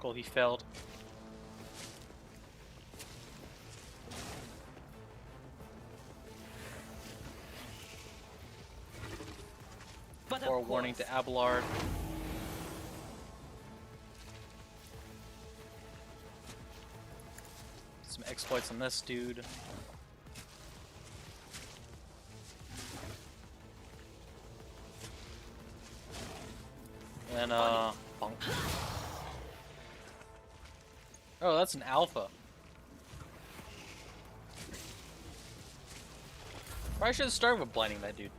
Cool, he failed. But Or of warning to course. Abelard. Some exploits on this dude. And bonk. Oh, that's an alpha. Probably should have started with blinding that dude.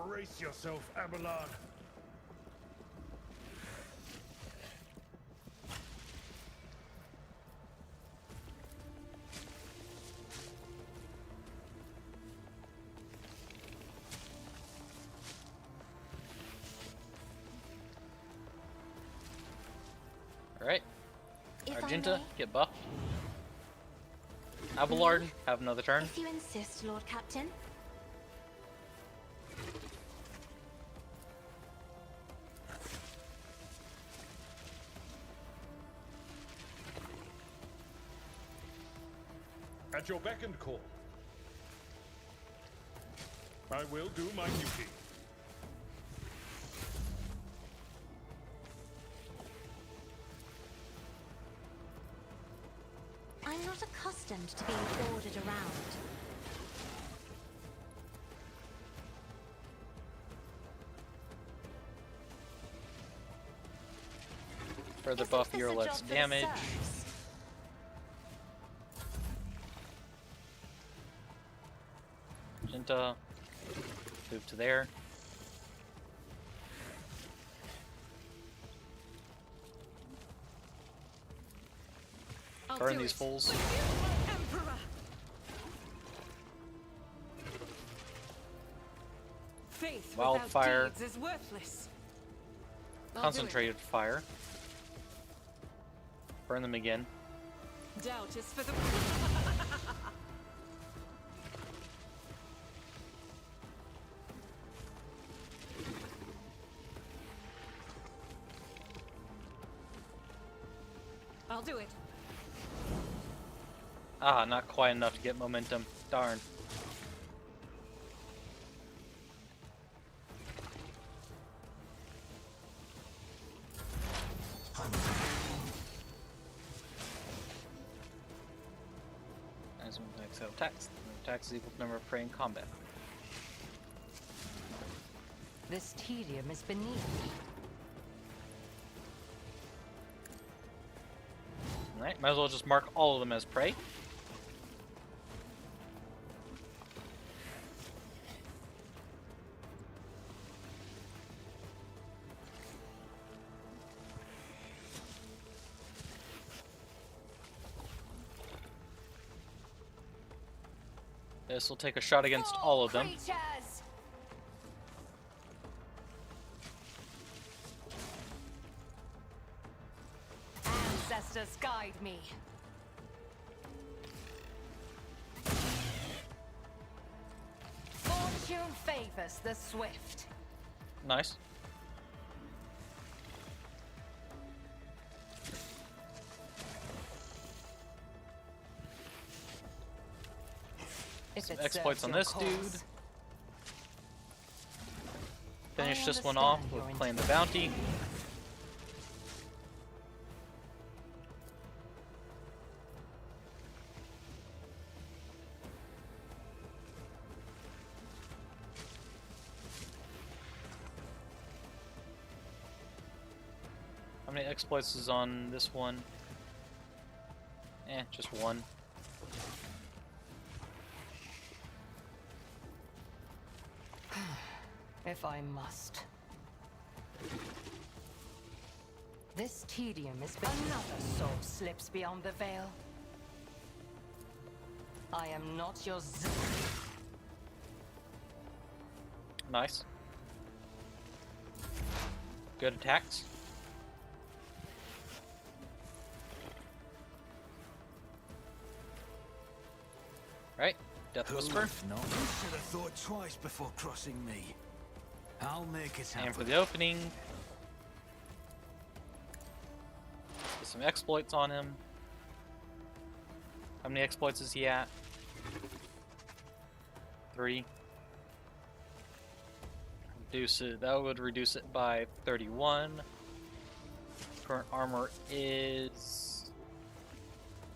Brace yourself, Abelard. Alright. If I Argenta, may, get buffed. Abelard, have another turn. if you insist, Lord Captain. At your beck and call. I will do my duty. I'm not accustomed to being ordered around. Further Isn't buff this your a less job for the damage. serfs? Argenta, move to there. I'll Burn do these it. fools. Emperor! Faith Wildfire. without deeds is worthless. I'll Concentrated fire. Burn them again. do it. Doubt is for the... I'll do it. Ah, not quite enough to get momentum. Darn. As one attacks out attacks. Attacks is equal to number of prey in combat. This tedium is beneath. Alright, might as well just mark all of them as prey. This will take a shot against all of them. Creatures, ancestors guide me. Fortune favors the swift. Nice. If Some it exploits serves on your this cause. dude. Finish I this one off understand with your claim the bounty. How many exploits is on this one? Just one. If I must. This tedium is another soul slips beyond the veil. I am not your Nice. Good attacks. Right, Death Whisper. No, you should have thought twice before crossing me. I'll make it happen. And for the opening, get some exploits on him. How many exploits is he at? 3. Reduce it. That would reduce it by 31. Current armor is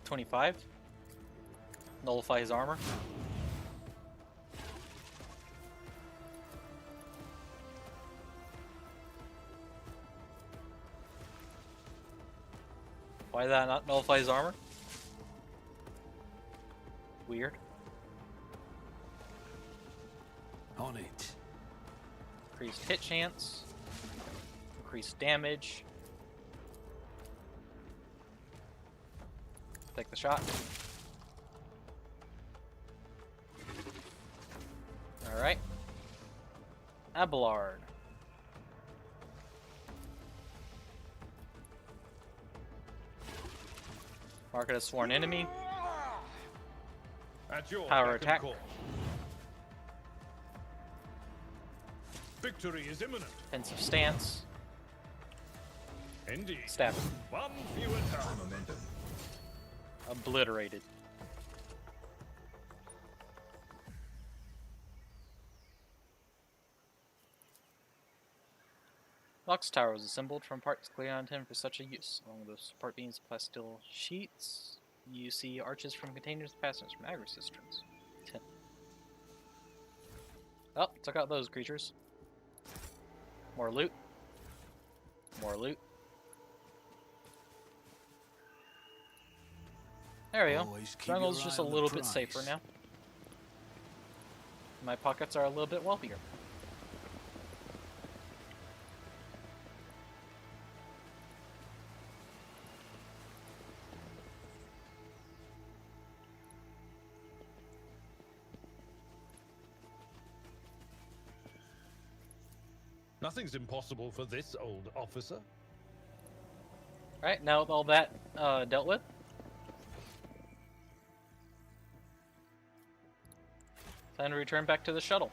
25. Nullify his armor. Why did that not nullify his armor? Weird. On it. Increased hit chance. Increased damage. Take the shot. Alright. Abelard. Mark it as sworn enemy. At your Power beck and attack. call. Victory is imminent. Defensive stance. Indeed. Stab. One fewer time. Momentum. Obliterated. Locks Tower was assembled from parts cleared on him for such a use. Along with those support beams, plasteel sheets. You see arches from containers, fasteners from agri cisterns. 10. Oh, took out those creatures. More loot. More loot. There we go. Always keep Jungle's your just eye a on the little bit prize. safer now. My pockets are a little bit wealthier. Nothing's impossible for this old officer. Alright, now with all that dealt with. Time to return back to the shuttle.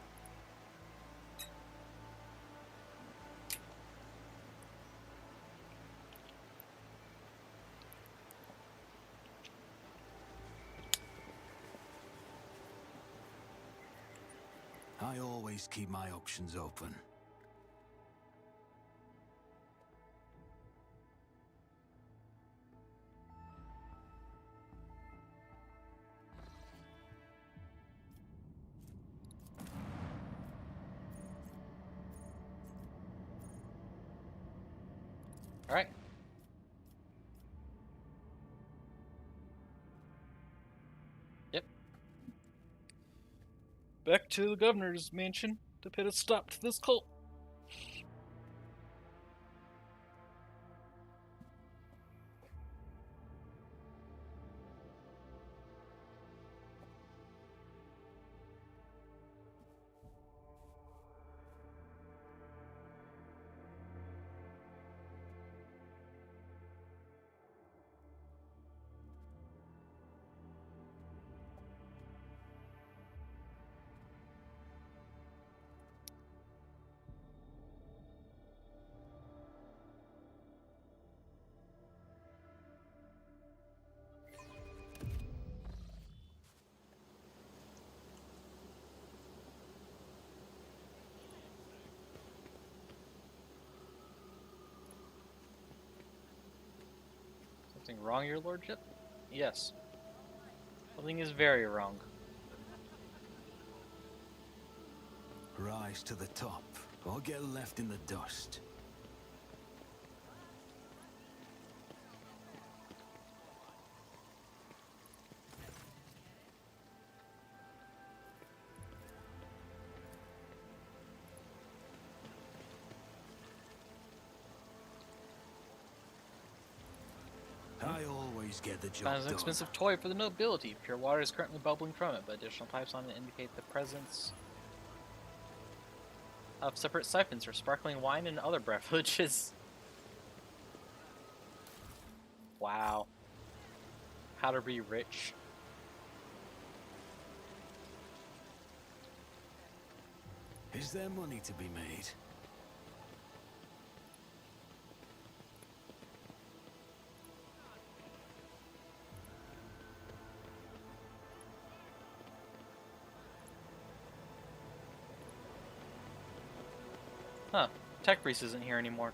I always keep my options open. Alright. Yep. Back to the governor's mansion to put a stop to this cult. Something wrong, your lordship? Yes. Something is very wrong. Rise to the top, or get left in the dust. I always get the job Found an done. expensive toy for the nobility. Pure water is currently bubbling from it, but additional pipes on it indicate the presence of separate siphons for sparkling wine and other beverages. Wow. How to be rich. Is there money to be made? Huh. Tech Priest isn't here anymore.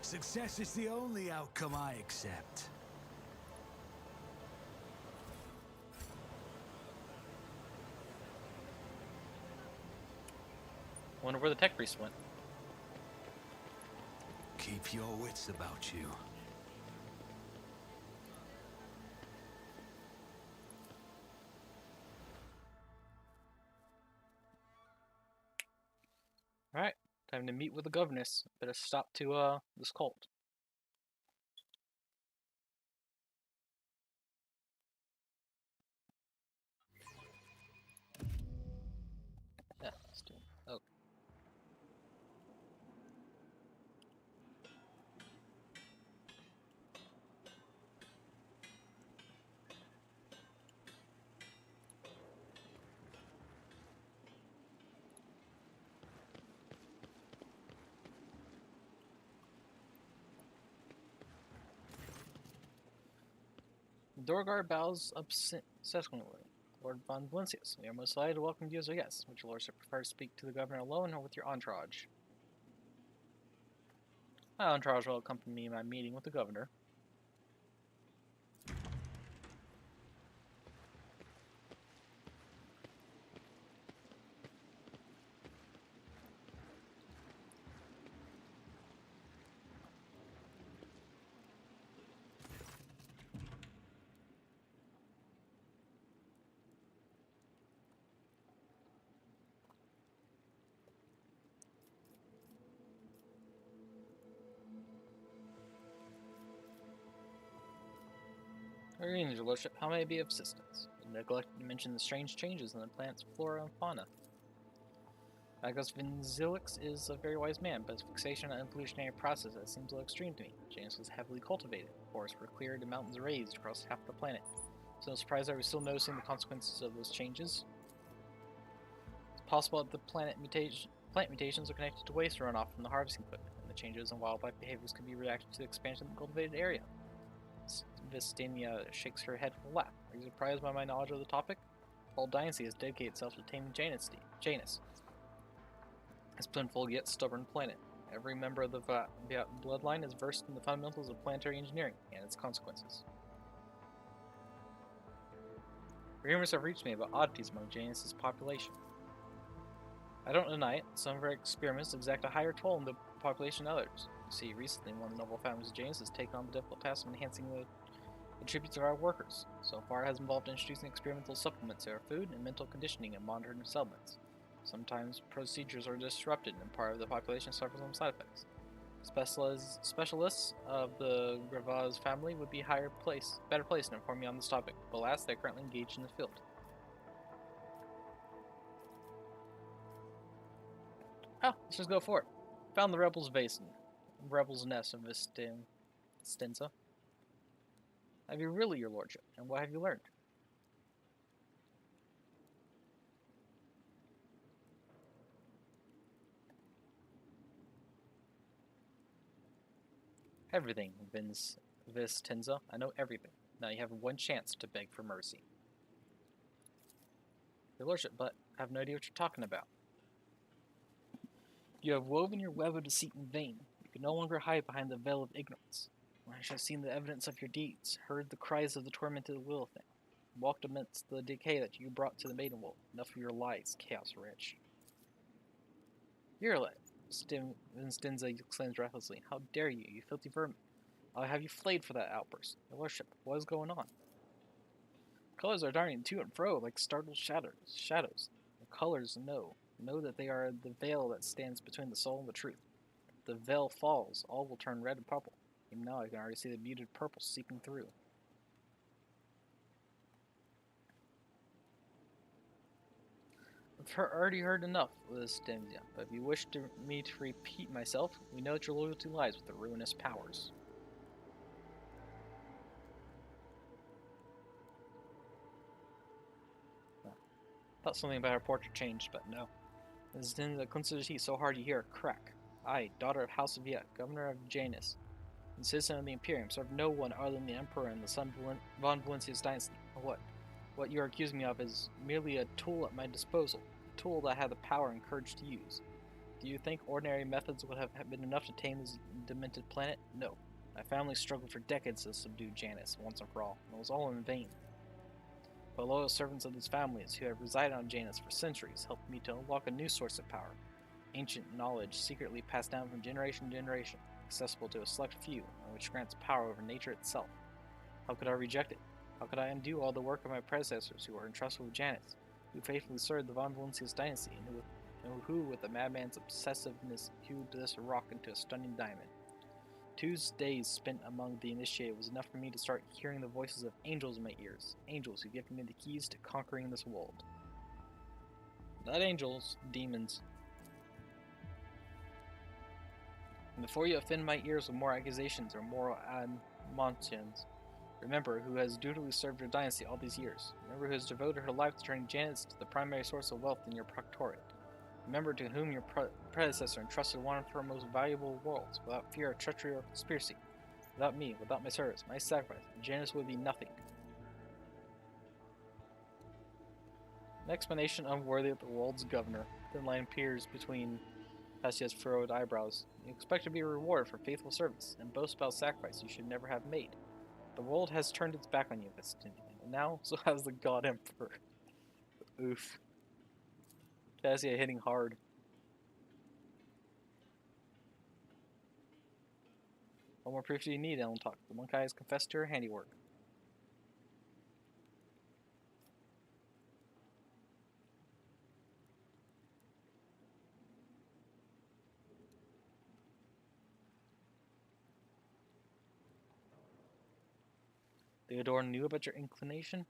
Success is the only outcome I accept. Wonder where the Tech Priest went. Keep your wits about you. Alright, time to meet with the governess. Better stop to, this cult. Yeah, let's do it. Okay. Dorgar bows subsequently. Lord von Valencius, we are most delighted to welcome you as our guests. Would your lordship prefer to speak to the governor alone or with your entourage? My entourage will accompany me in my meeting with the governor. Greetings, your lordship. How may I be of assistance? I neglected to mention the strange changes in the plant's flora and fauna. Magnus Vinzilix is a very wise man, but his fixation on evolutionary processes seems a little extreme to me. Janus was heavily cultivated, forests were cleared, and mountains raised across half the planet. So no surprise that we're still noticing the consequences of those changes. It's possible that the plant mutations are connected to waste runoff from the harvesting equipment, and the changes in wildlife behaviors could be reacted to the expansion of the cultivated area. Vistinia shakes her head with a laugh. Are you surprised by my knowledge of the topic? The whole dynasty has dedicated itself to taming Janus. This plentiful yet stubborn planet. Every member of the bloodline is versed in the fundamentals of planetary engineering and its consequences. Rumors have reached me about oddities among Janus' population. I don't deny it. Some of our experiments exact a higher toll on the population than others. You see, recently one of the noble families of Janus has taken on the difficult task of enhancing the attributes of our workers. So far it has involved introducing experimental supplements to our food and mental conditioning in modern settlements. Sometimes procedures are disrupted and part of the population suffers from side effects. Specialists of the Gravaz family would be better placed to inform me on this topic, but alas, they are currently engaged in the field. Oh, let's just go for it. Found the rebels' nest of Vistenza. Have you really, your lordship? And what have you learned? Everything, Vistenza. I know everything. Now you have one chance to beg for mercy. Your lordship, but I have no idea what you're talking about. You have woven your web of deceit in vain. You can no longer hide behind the veil of ignorance. When I should have seen the evidence of your deeds, heard the cries of the tormented little thing, walked amidst the decay that you brought to the maiden world. Enough of your lies, chaos rich. Virulent, Vincenza exclaims breathlessly. How dare you, you filthy vermin! I'll have you flayed for that outburst. Your lordship, what is going on? Colors are darting to and fro like startled shadows. The colors know that they are the veil that stands between the soul and the truth. If the veil falls, all will turn red and purple. Even now I can already see the muted purple seeping through. I've already heard enough of this, Demia, but if you wish me to repeat myself, we know that your loyalty lies with the ruinous powers. Thought something about her portrait changed, but no. This is Demia clenches teeth so hard you hear a crack. I, daughter of House of Viet, governor of Janus, and citizen of the Imperium, serve no one other than the Emperor and the son von Valencia's dynasty. What you are accusing me of is merely a tool at my disposal, a tool that I had the power and courage to use. Do you think ordinary methods would have been enough to tame this demented planet? No. My family struggled for decades to subdue Janus once and for all, and it was all in vain. But loyal servants of these families who have resided on Janus for centuries helped me to unlock a new source of power, ancient knowledge secretly passed down from generation to generation, accessible to a select few, and which grants power over nature itself. How could I reject it? How could I undo all the work of my predecessors who were entrusted with Janus, who faithfully served the von Valencia's dynasty, and who, with a madman's obsessiveness, hewed this rock into a stunning diamond? 2 days spent among the initiated was enough for me to start hearing the voices of angels in my ears, angels who give me the keys to conquering this world. Not angels, demons. And before you offend my ears with more accusations or moral admonitions, remember who has dutifully served your dynasty all these years. Remember who has devoted her life to turning Janus to the primary source of wealth in your proctorate. Remember to whom your predecessor entrusted one of her most valuable worlds, without fear of treachery or conspiracy. Without me, without my service, my sacrifice, Janus would be nothing. An explanation unworthy of the world's governor. Thin line appears between Pastia's furrowed eyebrows. You expect to be rewarded for faithful service, and boast about sacrifice you should never have made. The world has turned its back on you, Vestinian, and now so has the God Emperor. Oof. Pastia hitting hard. What more proof do you need, Ellen talked. The Monkai has confessed to her handiwork. Theodore knew about your inclination?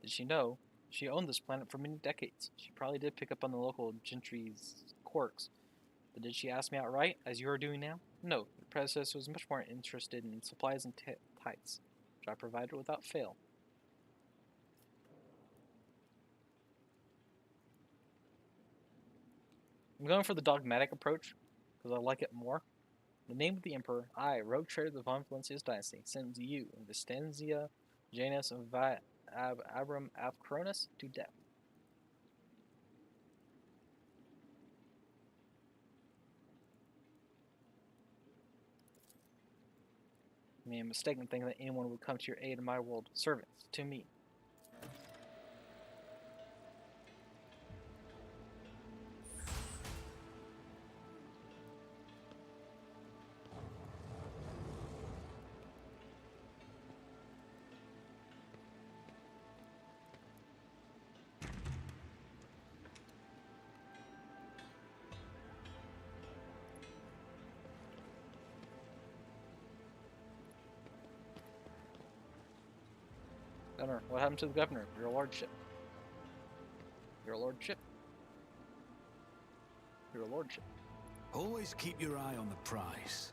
Did she know? She owned this planet for many decades. She probably did pick up on the local gentry's quirks. But did she ask me outright, as you are doing now? No, your predecessor was much more interested in supplies and tithes, which I provided without fail. I'm going for the dogmatic approach, because I like it more. In the name of the Emperor, I, rogue trader of the von Valencia's dynasty, send you, Vistenzia, Janus, and Abram Avcronus, to death. I mean, a mistaken thinking that anyone would come to your aid in my world. Servants, to me. Governor, what happened to the governor? Your lordship. Your lordship. Your lordship. Always keep your eye on the prize.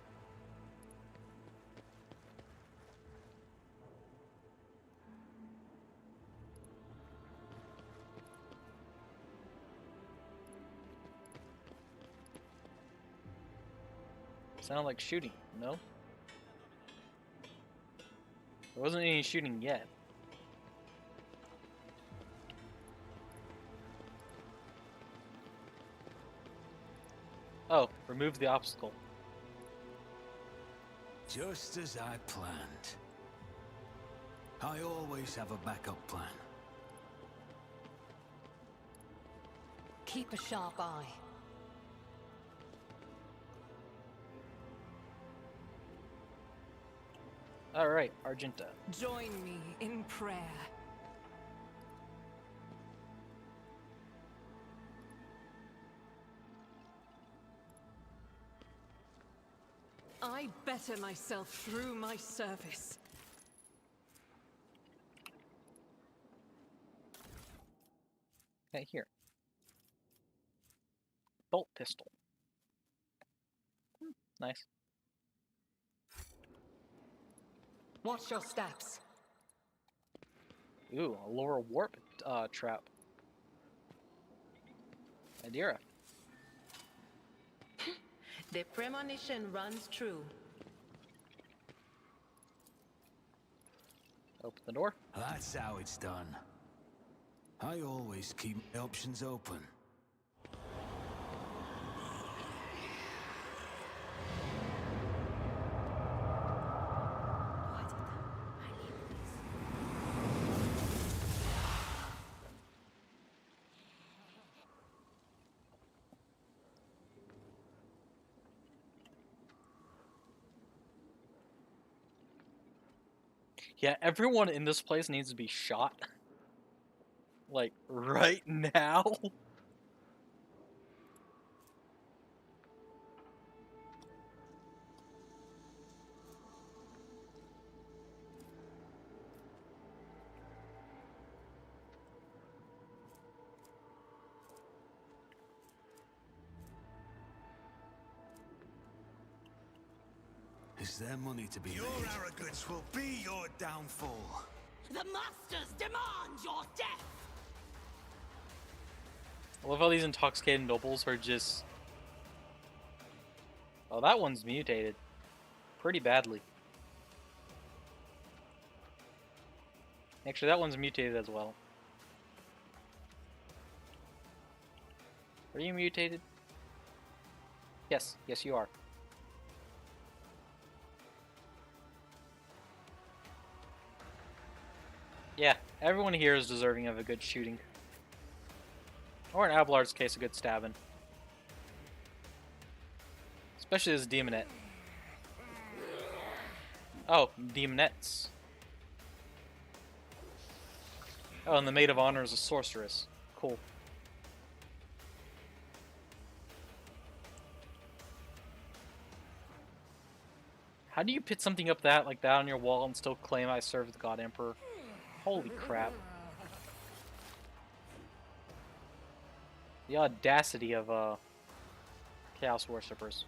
Sounded like shooting, no? There wasn't any shooting yet. Oh, remove the obstacle. Just as I planned. I always have a backup plan. Keep a sharp eye. Alright, Argenta. Join me in prayer. I better myself through my service. Okay, here. Bolt pistol. Nice. Watch your steps. Ooh, a lower warp trap. Adira. The premonition runs true. Open the door. That's how it's done. I always keep my options open. Yeah, everyone in this place needs to be shot. Like, right now? Is there money to be Your made? arrogance will be your downfall. The Masters demand your death! I love how these intoxicated nobles are just... Oh, that one's mutated. Pretty badly. Actually, that one's mutated as well. Are you mutated? Yes, yes you are. Yeah, everyone here is deserving of a good shooting. Or in Abelard's case, a good stabbing. Especially this demonette. Oh, demonettes. Oh, and the Maid of Honor is a sorceress. Cool. How do you put something up like that on your wall and still claim I serve the God Emperor? Holy crap. The audacity of Chaos Worshippers.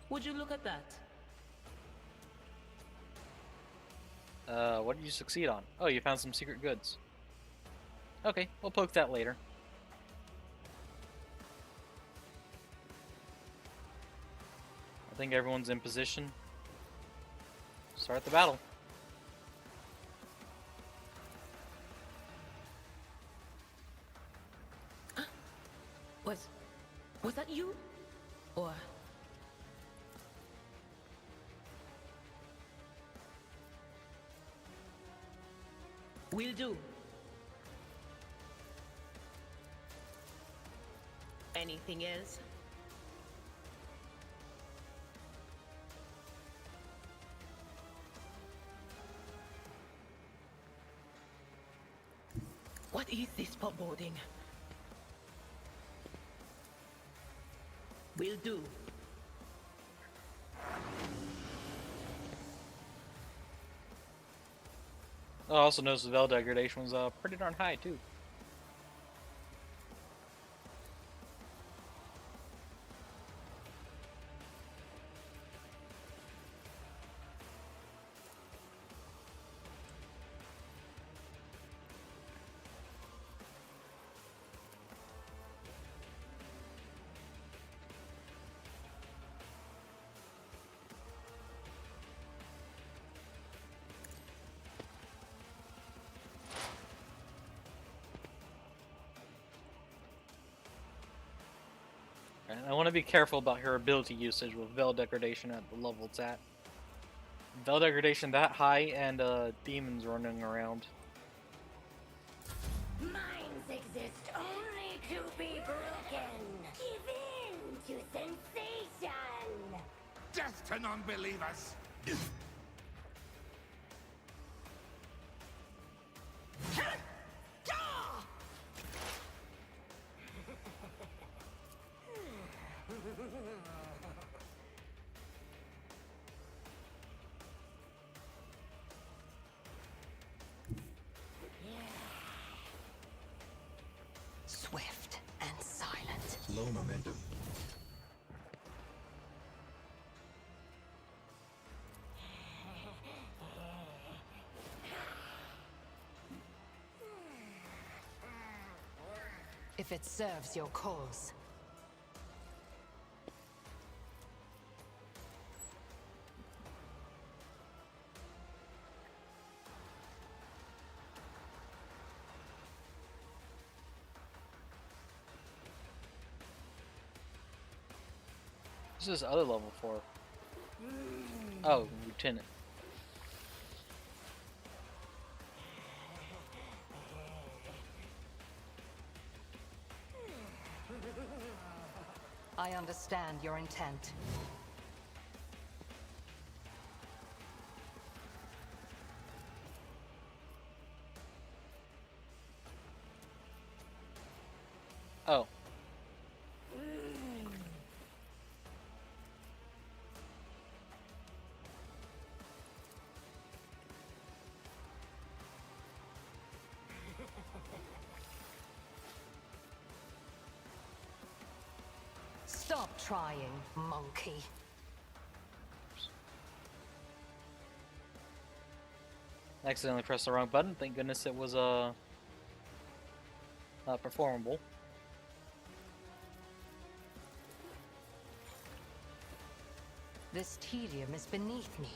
Would you look at that? What did you succeed on? Oh, you found some secret goods. Okay, we'll poke that later. I think everyone's in position. Start the battle. Was that you? Or... Will do. Anything else? What is this foreboding? Will do. I also noticed the veil degradation was pretty darn high too. And I want to be careful about her ability usage with veil degradation at the level it's at. Veil degradation that high and demons running around. Minds exist only to be broken. Give in to sensation. Death to non-believers! Swift and silent. Low momentum. If it serves your cause. This is other level 4. Oh, Lieutenant. I understand your intent. Oh. Stop trying, monkey. I accidentally pressed the wrong button. Thank goodness it was performable. This tedium is beneath me.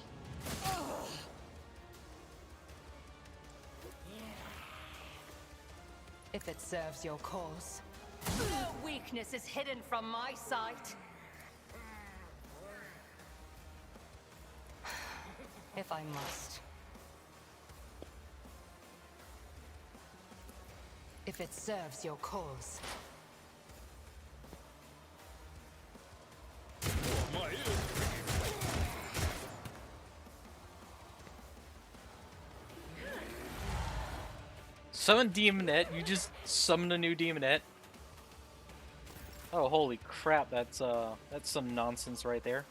If it serves your cause. No weakness is hidden from my sight. If I must. If it serves your cause. My ears. Summon Demonette. You just summoned a new Demonette. Oh, holy crap! That's some nonsense right there.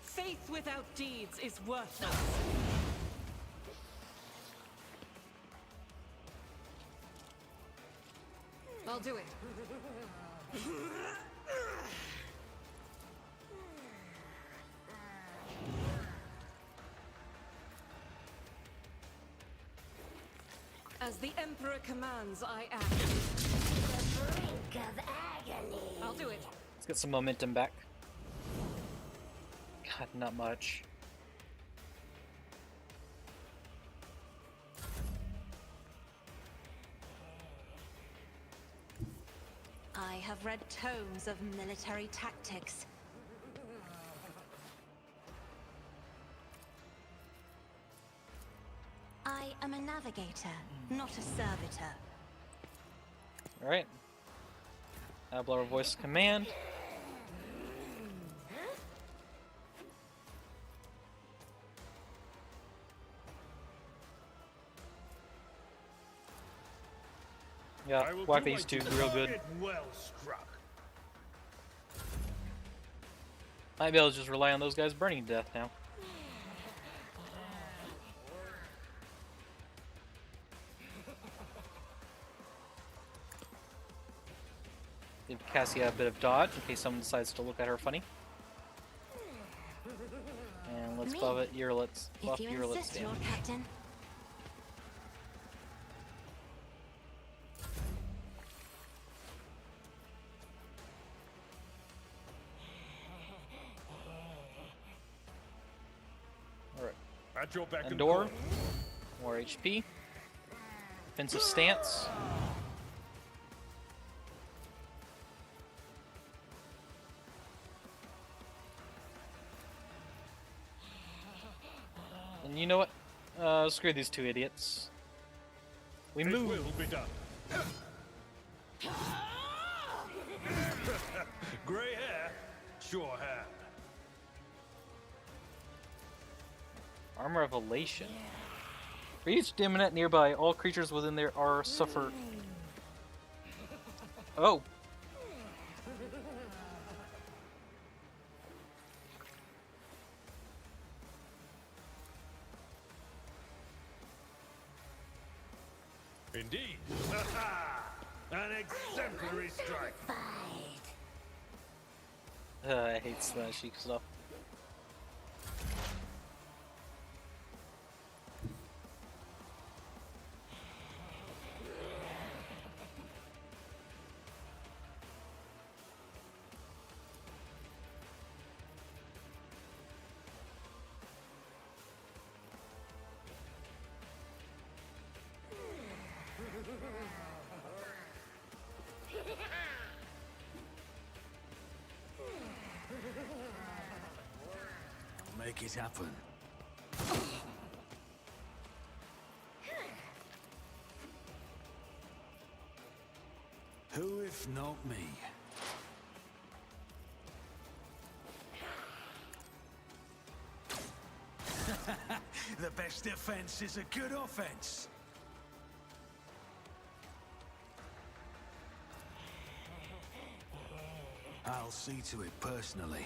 Faith without deeds is worthless. I'll do it. As the Emperor commands, I act. The brink of agony. I'll do it. Let's get some momentum back. God, not much. I have read tomes of military tactics. I am a navigator, not a servitor. Alright. I'll blow our voice command. Yeah, I will whack do these my two duty. real good. Well struck. Might be able to just rely on those guys burning to death now. Give Cassia a bit of dodge in case someone decides to look at her funny. And let's buff it. Buff If you your insist, damage. Lord Captain. Alright. At your beck and Endor. call. More HP. Defensive stance. And you know what? Screw these two idiots. We It move. will be done. Grey hair, sure hair. Armor of Elation. For each Demonet nearby, all creatures within there are suffer. Oh. Indeed. An exemplary strike. I hate slashy stuff. Make it happen. Who if not me? The best defense is a good offense. I'll see to it personally.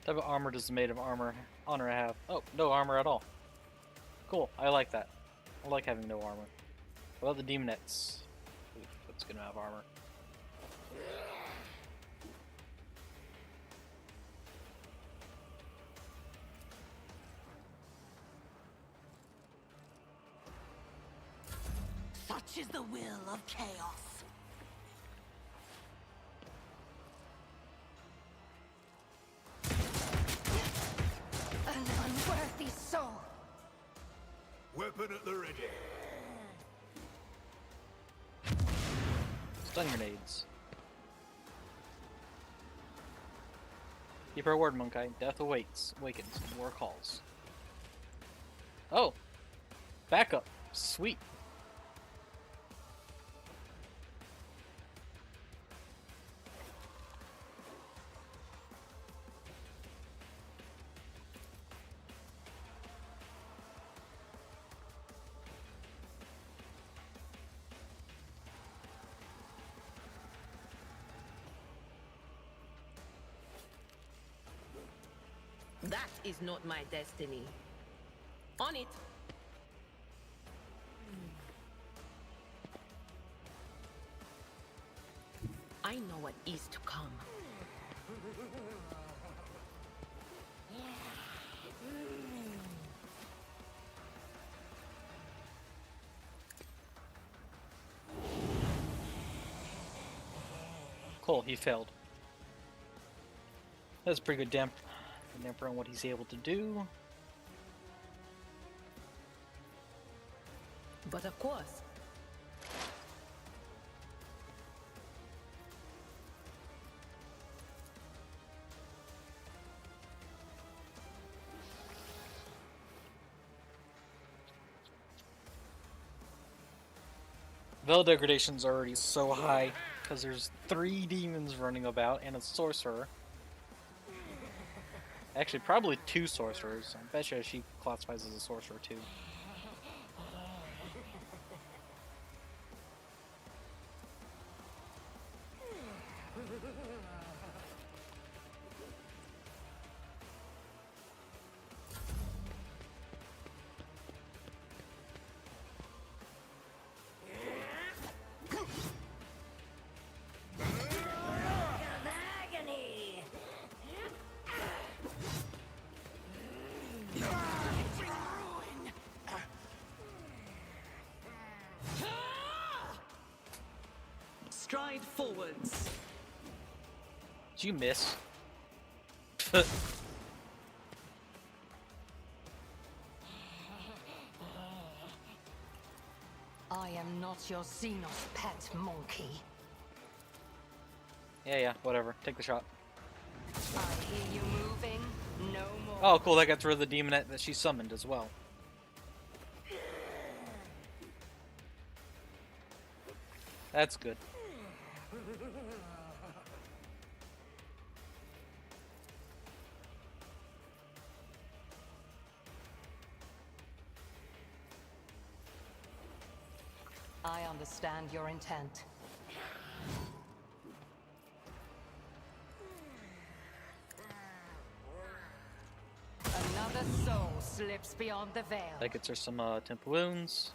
What type of armor does the Maid of honor have? Oh, no armor at all. Cool, I like that. I like having no armor. What about the Demonettes? Oof, that's gonna have armor. Such is the will of chaos. An unworthy soul. Weapon at the ready. Stun grenades. Keep our word, Monkey. Death awakens, war calls. Oh! Backup. Sweet. That is not my destiny. On it. I know what is to come. Cool, he failed. That's a pretty good damper on what he's able to do. But of course, Veil degradation's already so high because there's 3 demons running about and a sorcerer. Actually, probably 2 sorcerers. I bet you she classifies as a sorcerer too. stride forwards. Did you miss? I am not your Xenos pet monkey. Yeah, whatever. Take the shot. I hear you moving. No more. Oh, cool. That gets rid of the demonette that she summoned as well. That's good. I understand your intent. Another soul slips beyond the veil. That gets her some temp wounds.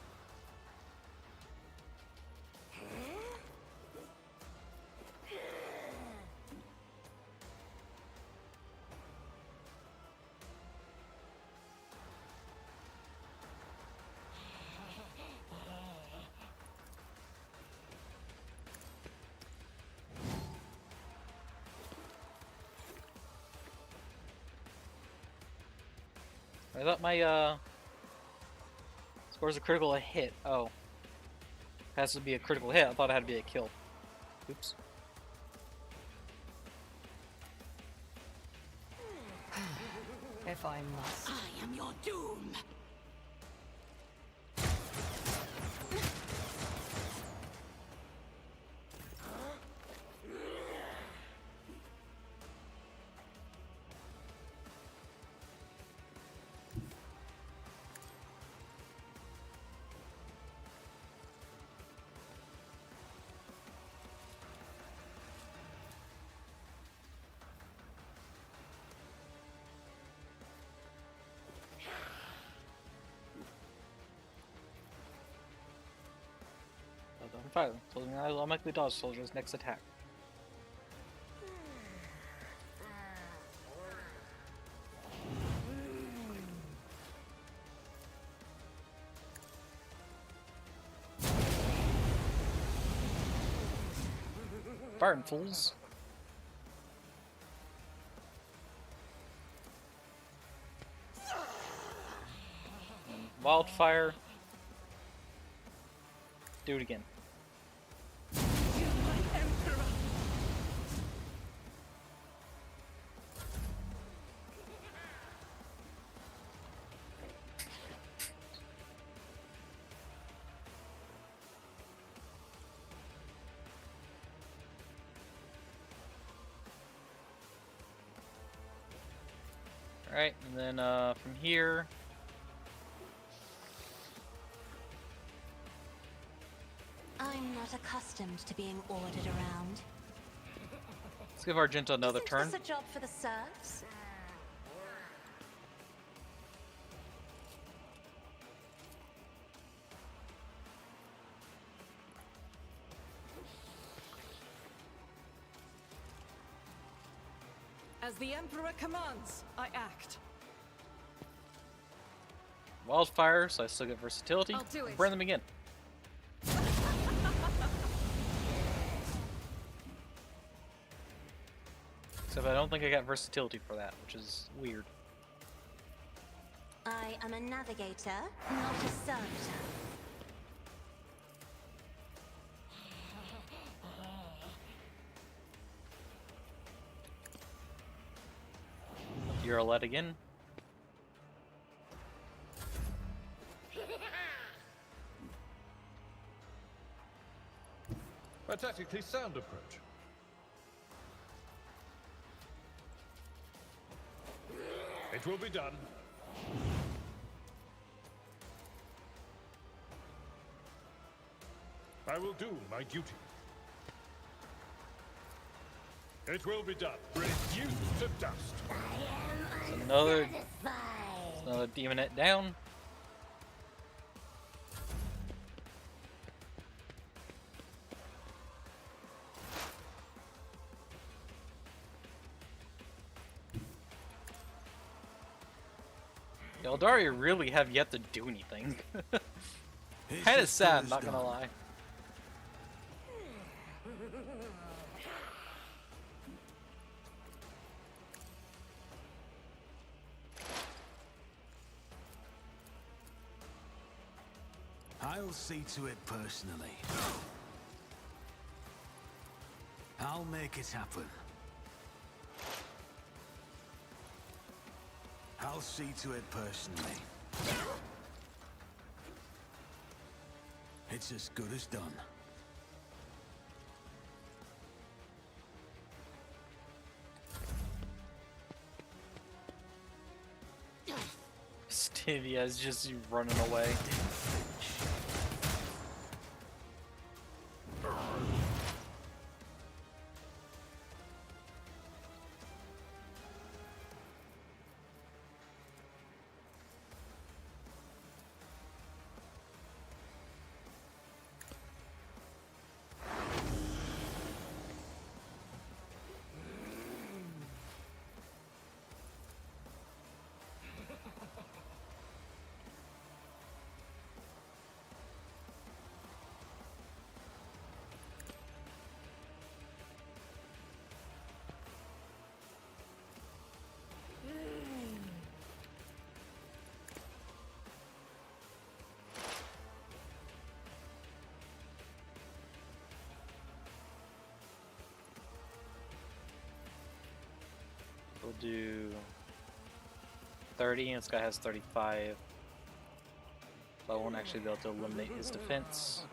I thought my scores a critical hit. Oh. It has to be a critical hit. I thought it had to be a kill. Oops. If I must. I am your doom. Fire. Closing eyes automatically dodge soldier's next attack. Burn, fools. Wildfire. Do it again. Alright, and then from here... I'm not accustomed to being ordered around. Let's give Argento another turn. Is this a job for the serfs? As the Emperor commands, I act. Wildfire, so I still get versatility. I'll do it. Burn them again. Except I don't think I got versatility for that, which is weird. I am a navigator, not a servitor. You're allowed again. A tactically sound approach. It will be done. I will do my duty. It will be done. Reduced to dust. Another demonette down. The Eldari really have yet to do anything. It's Kinda as sad, good not as gonna done. lie. I'll see to it personally. I'll make it happen. I'll see to it personally. It's as good as done. Stevia is just running away. We'll do 30, and this guy has 35. So I won't actually be able to eliminate his defense.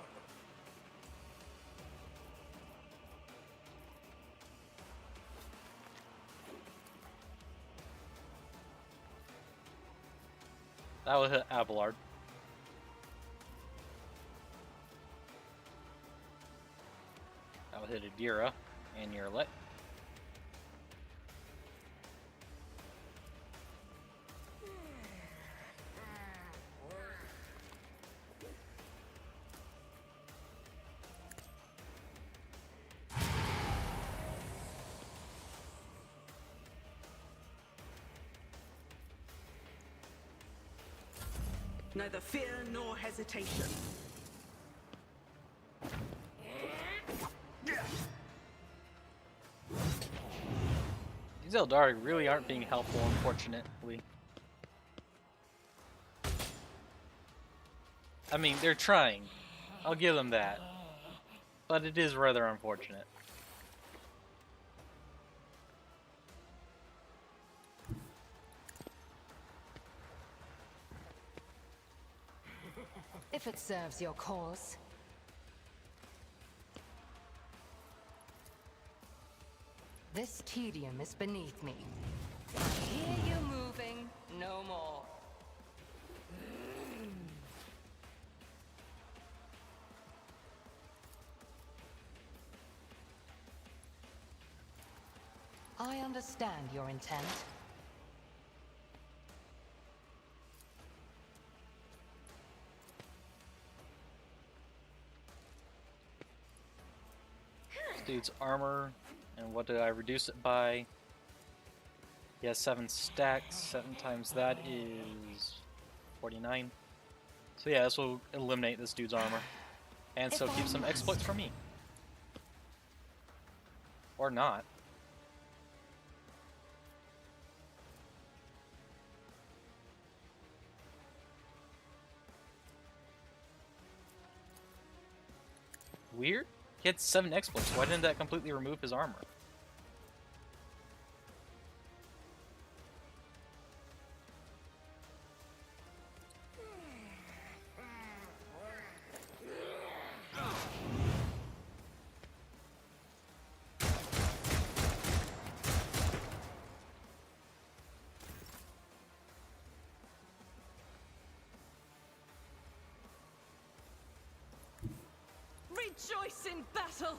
That will hit Abelard. That will hit Adira and Yerlet. Neither fear nor hesitation. These Eldari really aren't being helpful, unfortunately. I mean, they're trying. I'll give them that. But it is rather unfortunate. If it serves your cause. This tedium is beneath me. I hear you moving no more. I understand your intent. Dude's armor, and what did I reduce it by? He has 7 stacks, 7 times that is 49. So yeah, this will eliminate this dude's armor. And so keep some exploits for me. Or not. Weird? He had 7 exploits. Why didn't that completely remove his armor? Rejoice in battle!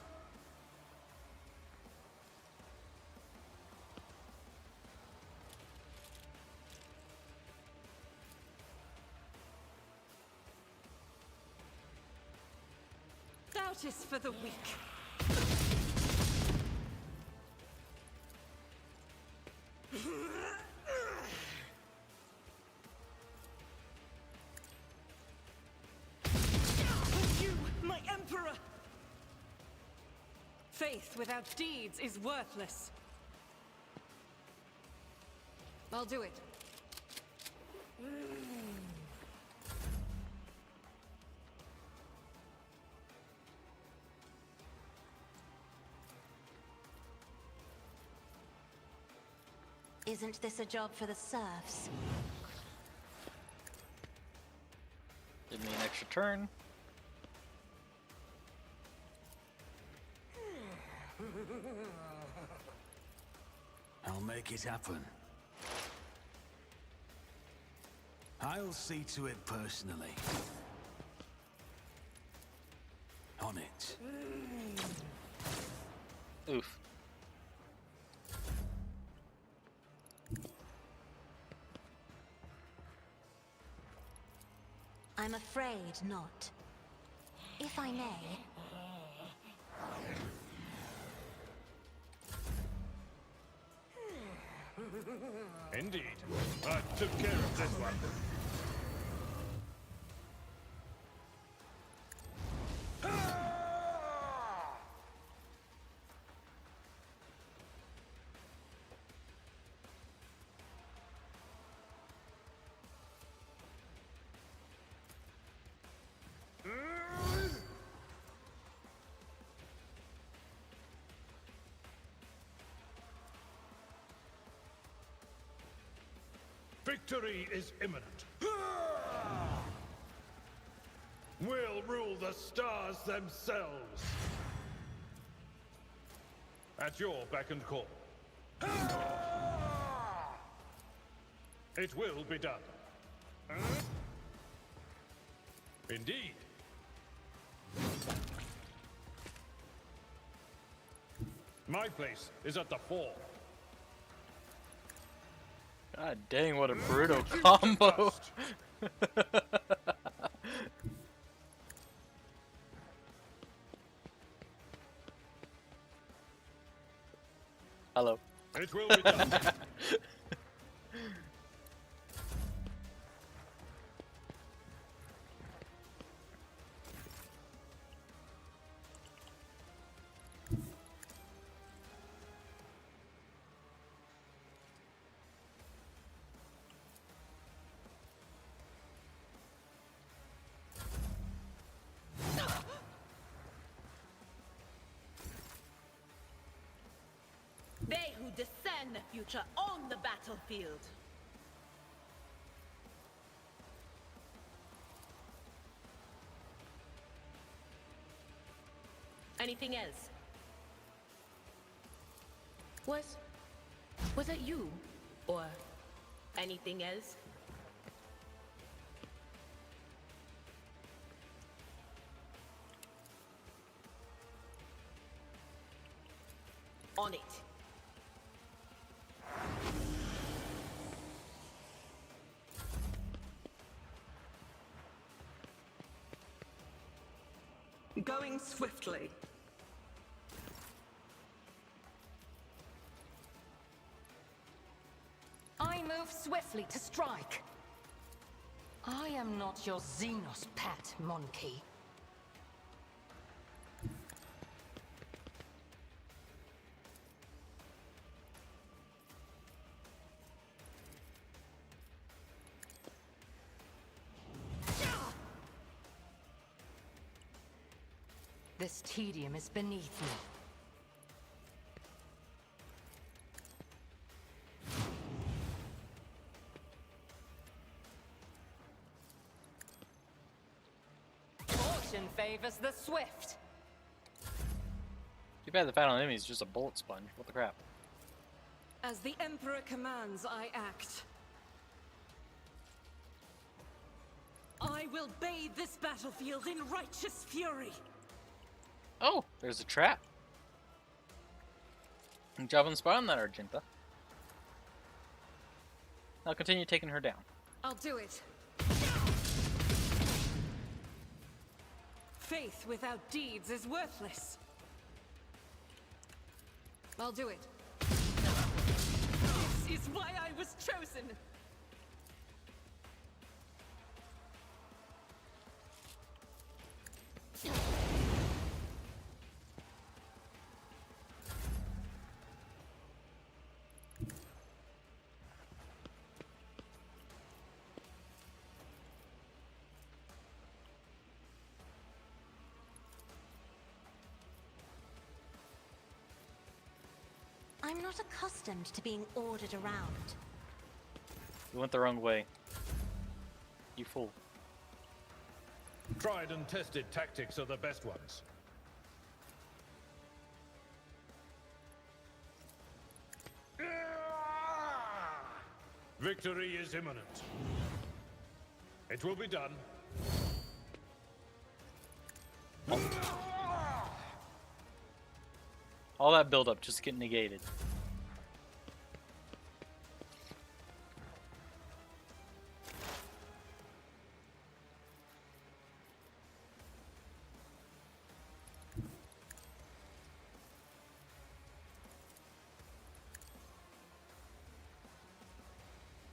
Doubt is for the weak. My Emperor! Faith without deeds is worthless. I'll do it. Isn't this a job for the serfs? Give me an extra turn. I'll make it happen. I'll see to it personally. On it. Oof. I'm afraid not. If I may. Indeed. I took care of this one. Victory is imminent. We'll rule the stars themselves. At your beck and call. It will be done. Indeed. My place is at the fore. God dang, what a brutal combo. Hello. It will be done. They who discern the future own the battlefield. Anything else? Was it you? Or anything else? On it. Going swiftly. I move swiftly to strike. I am not your Xenos pet, monkey. This tedium is beneath me. Fortune favors the swift. Too bad the final enemy is just a bullet sponge. What the crap? As the Emperor commands, I act. I will bathe this battlefield in righteous fury. Oh, there's a trap. Good job on spotting that, Argenta. I'll continue taking her down. I'll do it. Faith without deeds is worthless. I'll do it. This is why I was chosen. I'm not accustomed to being ordered around. You went the wrong way. You fool. Tried and tested tactics are the best ones. Victory is imminent. It will be done. All that build-up just get negated.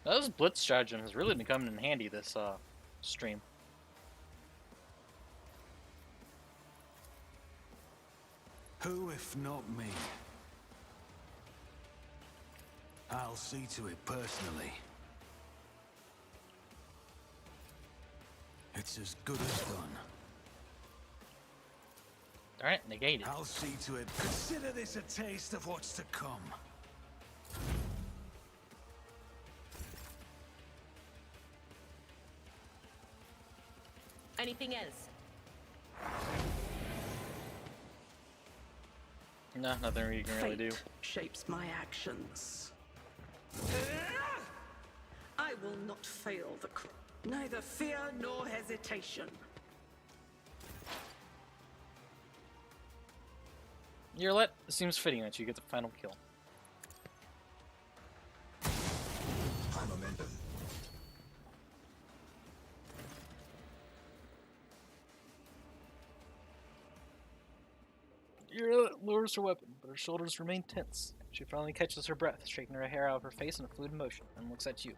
Those blitz stratagem has really been coming in handy this stream. Who, if not me? I'll see to it personally. It's as good as done. Alright, negated. I'll see to it. Consider this a taste of what's to come. Anything else? No, nothing you can really do. Fate shapes my actions. I will not fail the neither fear nor hesitation. It seems fitting that you get the final kill. I'm a member. Your lowers her weapon, but her shoulders remain tense. She finally catches her breath, shaking her hair out of her face in a fluid motion, and looks at you.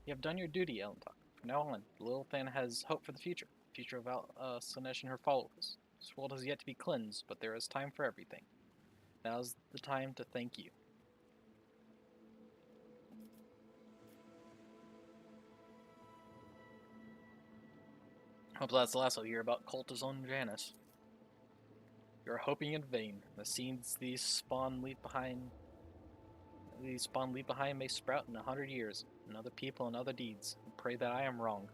You have done your duty, Elentok. From now on, the little thing has hope for the future of Slaanesh and her followers. This world has yet to be cleansed, but there is time for everything. Now's the time to thank you. Hope that's the last I'll hear about cultist on Janus. You're hoping in vain. The seeds these spawn leave behind may sprout in 100 years, in other people and other deeds. And pray that I am wrong.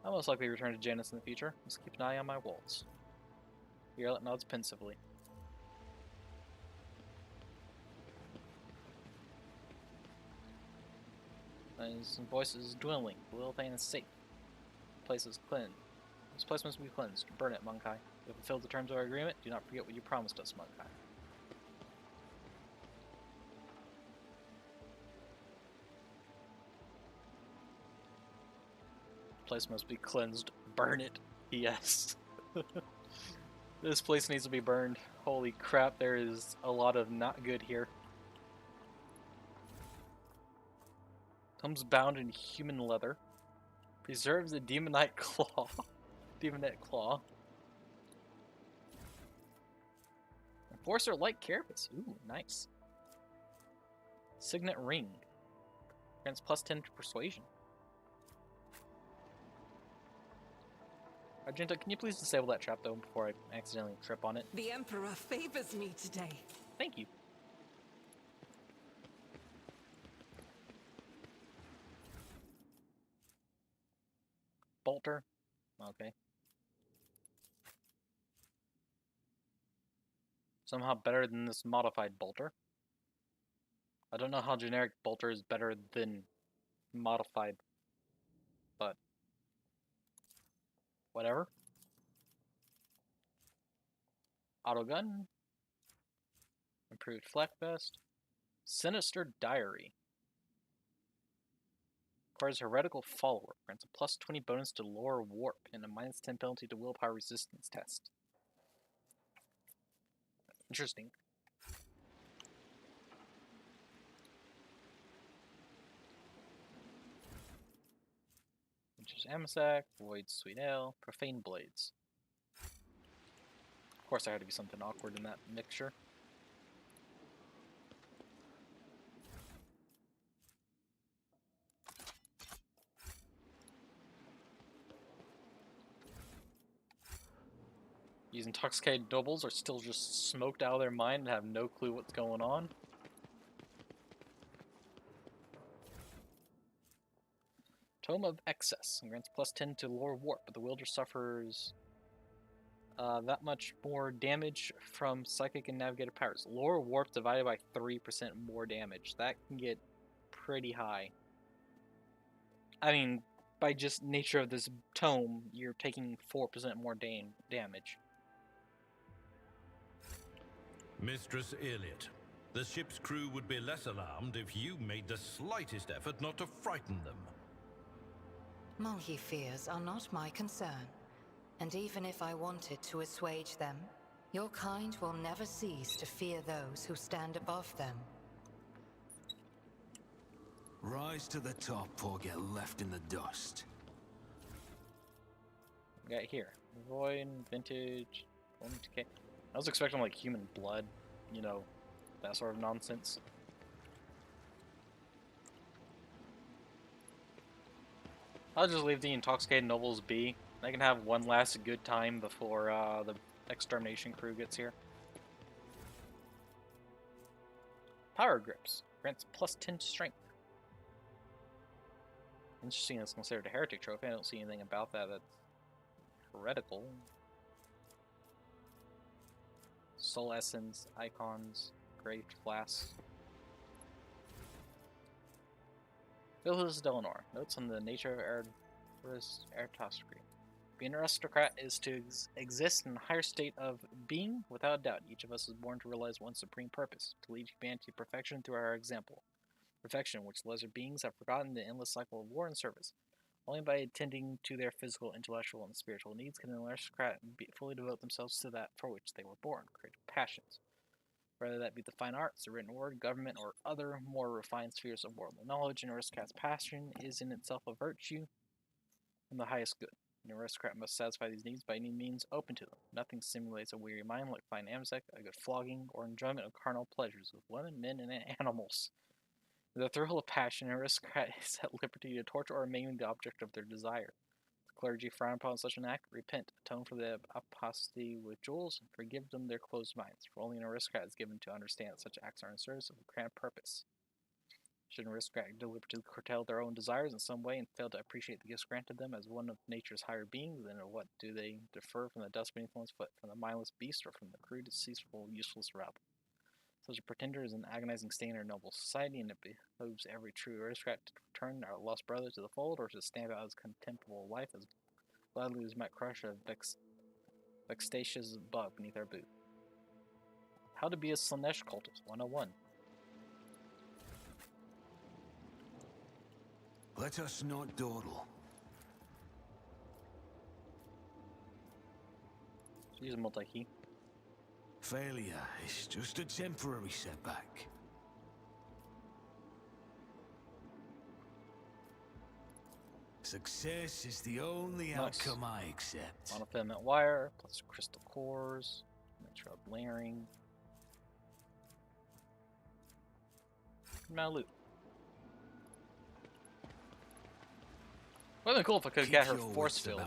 I'll most likely return to Janus in the future. Just keep an eye on my walls. Yarlet nods pensively. His voice is dwindling. The little thing is safe. The place is cleansed. This place must be cleansed. Burn it, Monkai. You have fulfilled the terms of our agreement. Do not forget what you promised us, Monkai. The place must be cleansed. Burn it. Yes. This place needs to be burned. Holy crap, there is a lot of not good here. Comes bound in human leather. Preserves the demonite claw. Demonite claw. Enforcer like carapace. Ooh, nice. Signet ring. Grants +10 to persuasion. Argento, can you please disable that trap though before I accidentally trip on it? The Emperor favors me today. Thank you. Bolter. Okay. Somehow better than this modified bolter. I don't know how generic bolter is better than modified, but whatever. Autogun. Improved flak vest. Sinister diary. Requires heretical follower. Grants a +20 bonus to lore warp and a -10 penalty to willpower resistance test. Interesting. Which is Amasak, Void Sweet Ale, Profane Blades. Of course, there had to be something awkward in that mixture. These intoxicated nobles are still just smoked out of their mind and have no clue what's going on. Tome of Excess grants +10 to Lore Warp, but the wielder suffers that much more damage from psychic and navigator powers. Lore Warp divided by 3% more damage. That can get pretty high. I mean, by just nature of this tome, you're taking 4% more damage. Mistress Elliot, the ship's crew would be less alarmed if you made the slightest effort not to frighten them. Monkey fears are not my concern. And even if I wanted to assuage them, your kind will never cease to fear those who stand above them. Rise to the top or get left in the dust. We got here. Void, vintage, decay. I was expecting like human blood, you know, that sort of nonsense. I'll just leave the intoxicated nobles be. They can have one last good time before the extermination crew gets here. Power grips grants +10 to strength. Interesting, it's considered a heretic trophy. I don't see anything about that that's heretical. Soul essence, icons, graved flasks. Phyllis Delanor. Notes on the nature of aristocracy. Being an aristocrat is to exist in a higher state of being, without doubt. Each of us is born to realize one supreme purpose, to lead humanity to perfection through our example. Perfection, which lesser beings have forgotten the endless cycle of war and service. Only by attending to their physical, intellectual, and spiritual needs can an aristocrat fully devote themselves to that for which they were born, creative passions. Whether that be the fine arts, the written word, government, or other more refined spheres of worldly knowledge, an aristocrat's passion is in itself a virtue and the highest good. An aristocrat must satisfy these needs by any means open to them. Nothing stimulates a weary mind like fine amsec, a good flogging, or enjoyment of carnal pleasures with women, men, and animals. With the thrill of passion, an aristocrat is at liberty to torture or maim the object of their desire. The clergy frown upon such an act, repent, atone for their apostasy with jewels, and forgive them their closed minds, for only an aristocrat is given to understand that such acts are in service of a grand purpose. Should an aristocrat deliberately curtail their own desires in some way and fail to appreciate the gifts granted them as one of nature's higher beings, then what do they defer from the dust beneath one's foot, from the mindless beast, or from the crude, deceitful, useless rabble? Such a pretender is an agonizing stain in our noble society, and it behooves every true aristocrat to return our lost brother to the fold, or to stamp out his contemptible life as gladly as might crush a vexatious bug beneath our boot. How to be a Slanesh cultist, 101. Let us not dawdle. Use a multi-key. Failure is just a temporary setback. Success is the only outcome I accept. Monofilament wire, plus crystal cores, metro layering. Now loot. Would have been cool if I could have got her force field.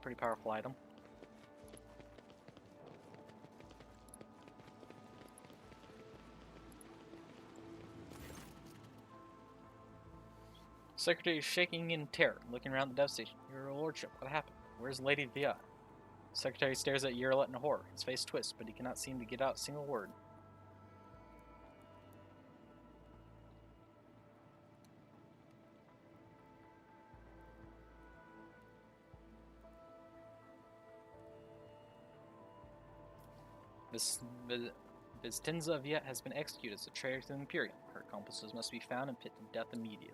Pretty powerful item. Secretary is shaking in terror, looking around the dev station. Your lordship, what happened? Where's Lady Viat? Secretary stares at Yerlet in horror. His face twists, but he cannot seem to get out a single word. Vistenza Viat has been executed as a traitor to the Imperium. Her accomplices must be found and put to death immediately.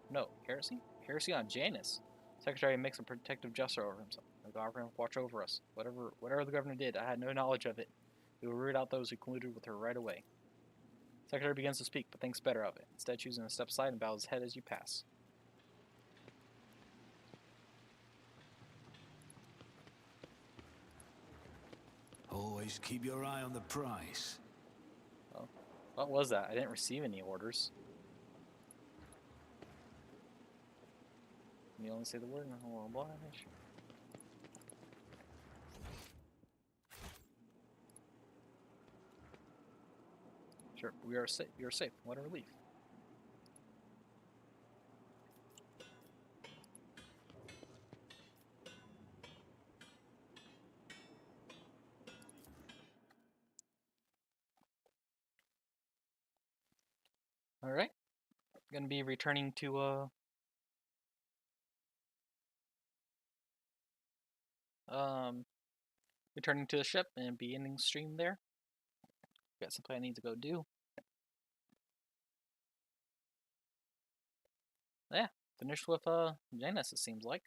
No, heresy? Heresy on Janus. Secretary makes a protective gesture over himself. The governor watch over us. Whatever the governor did, I had no knowledge of it. We will root out those who colluded with her right away. Secretary begins to speak, but thinks better of it, instead choosing to step aside and bow his head as you pass. Always keep your eye on the prize. Oh, what was that? I didn't receive any orders. You only say the word, and I will oblige. Sure, we are safe. You're safe. What a relief. Alright. Gonna be returning to returning to the ship and be ending the stream there. Got something I need to go do. Yeah, finished with Janus, it seems like.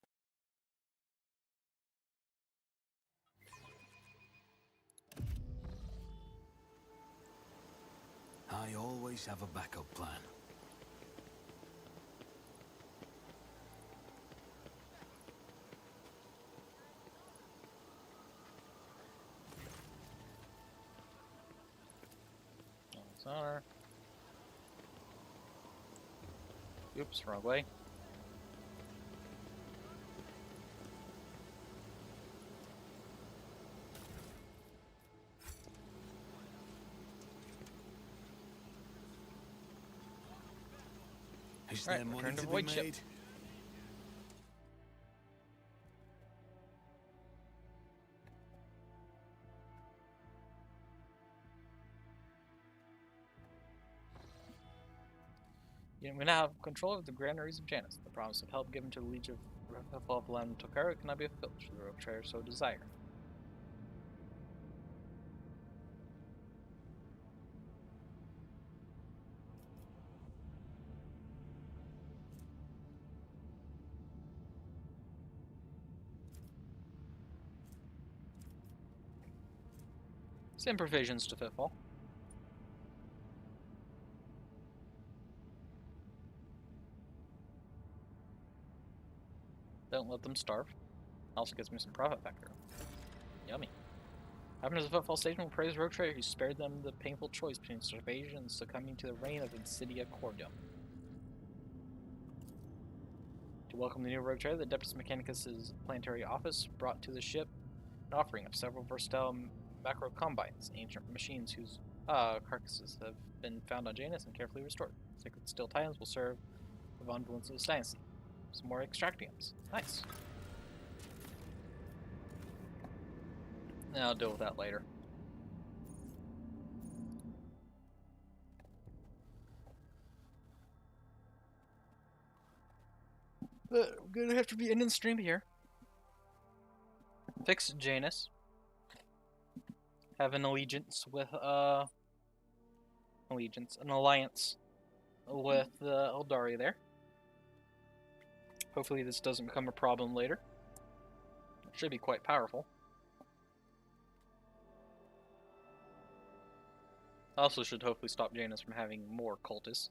I always have a backup plan. Honor. Oops, wrong way. Is Right, there money return to to be void ship. made? We now have control of the granaries of Janus. The promise of help given to the Legion of Lam Tokara cannot be fulfilled should the rogue trader so desire. Send provisions to Fitfall. Don't let them starve. Also gets me some profit factor. Yummy. Having a Footfall Station will praise Rogue Trader who spared them the painful choice between starvation and succumbing to the reign of Insidia Cordium. To welcome the new Rogue Trader, the Adeptus Mechanicus' planetary office brought to the ship an offering of several versatile macro combines, ancient machines whose carcasses have been found on Janus and carefully restored. Sacred Steel Titans will serve the Von Blunt's dynasty. Some more extractiums. Nice. I'll deal with that later. But we're gonna have to be ending the stream here. Fix Janus. Have an allegiance with an alliance with Eldari there. Hopefully this doesn't become a problem later. It should be quite powerful. Also should hopefully stop Janus from having more cultists.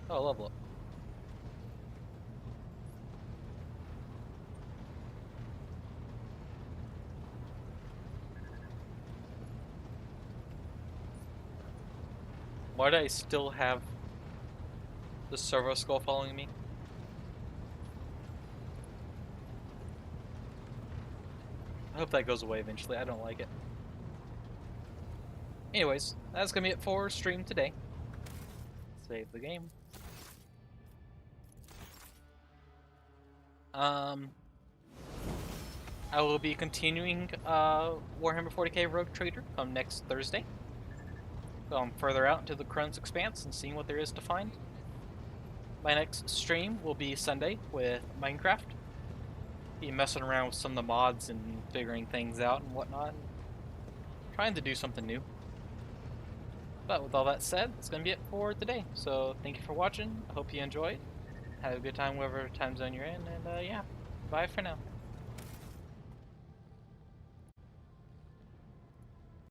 Oh, level up. Why do I still have the servo skull following me? I hope that goes away eventually. I don't like it. Anyways, that's gonna be it for stream today. Save the game. I will be continuing Warhammer 40k Rogue Trader come next Thursday. Going further out into the Crone's Expanse and seeing what there is to find. My next stream will be Sunday with Minecraft. Be messing around with some of the mods and figuring things out and whatnot. Trying to do something new. But with all that said, that's going to be it for today. So thank you for watching. I hope you enjoyed. Have a good time wherever time zone you're in. And yeah, bye for now.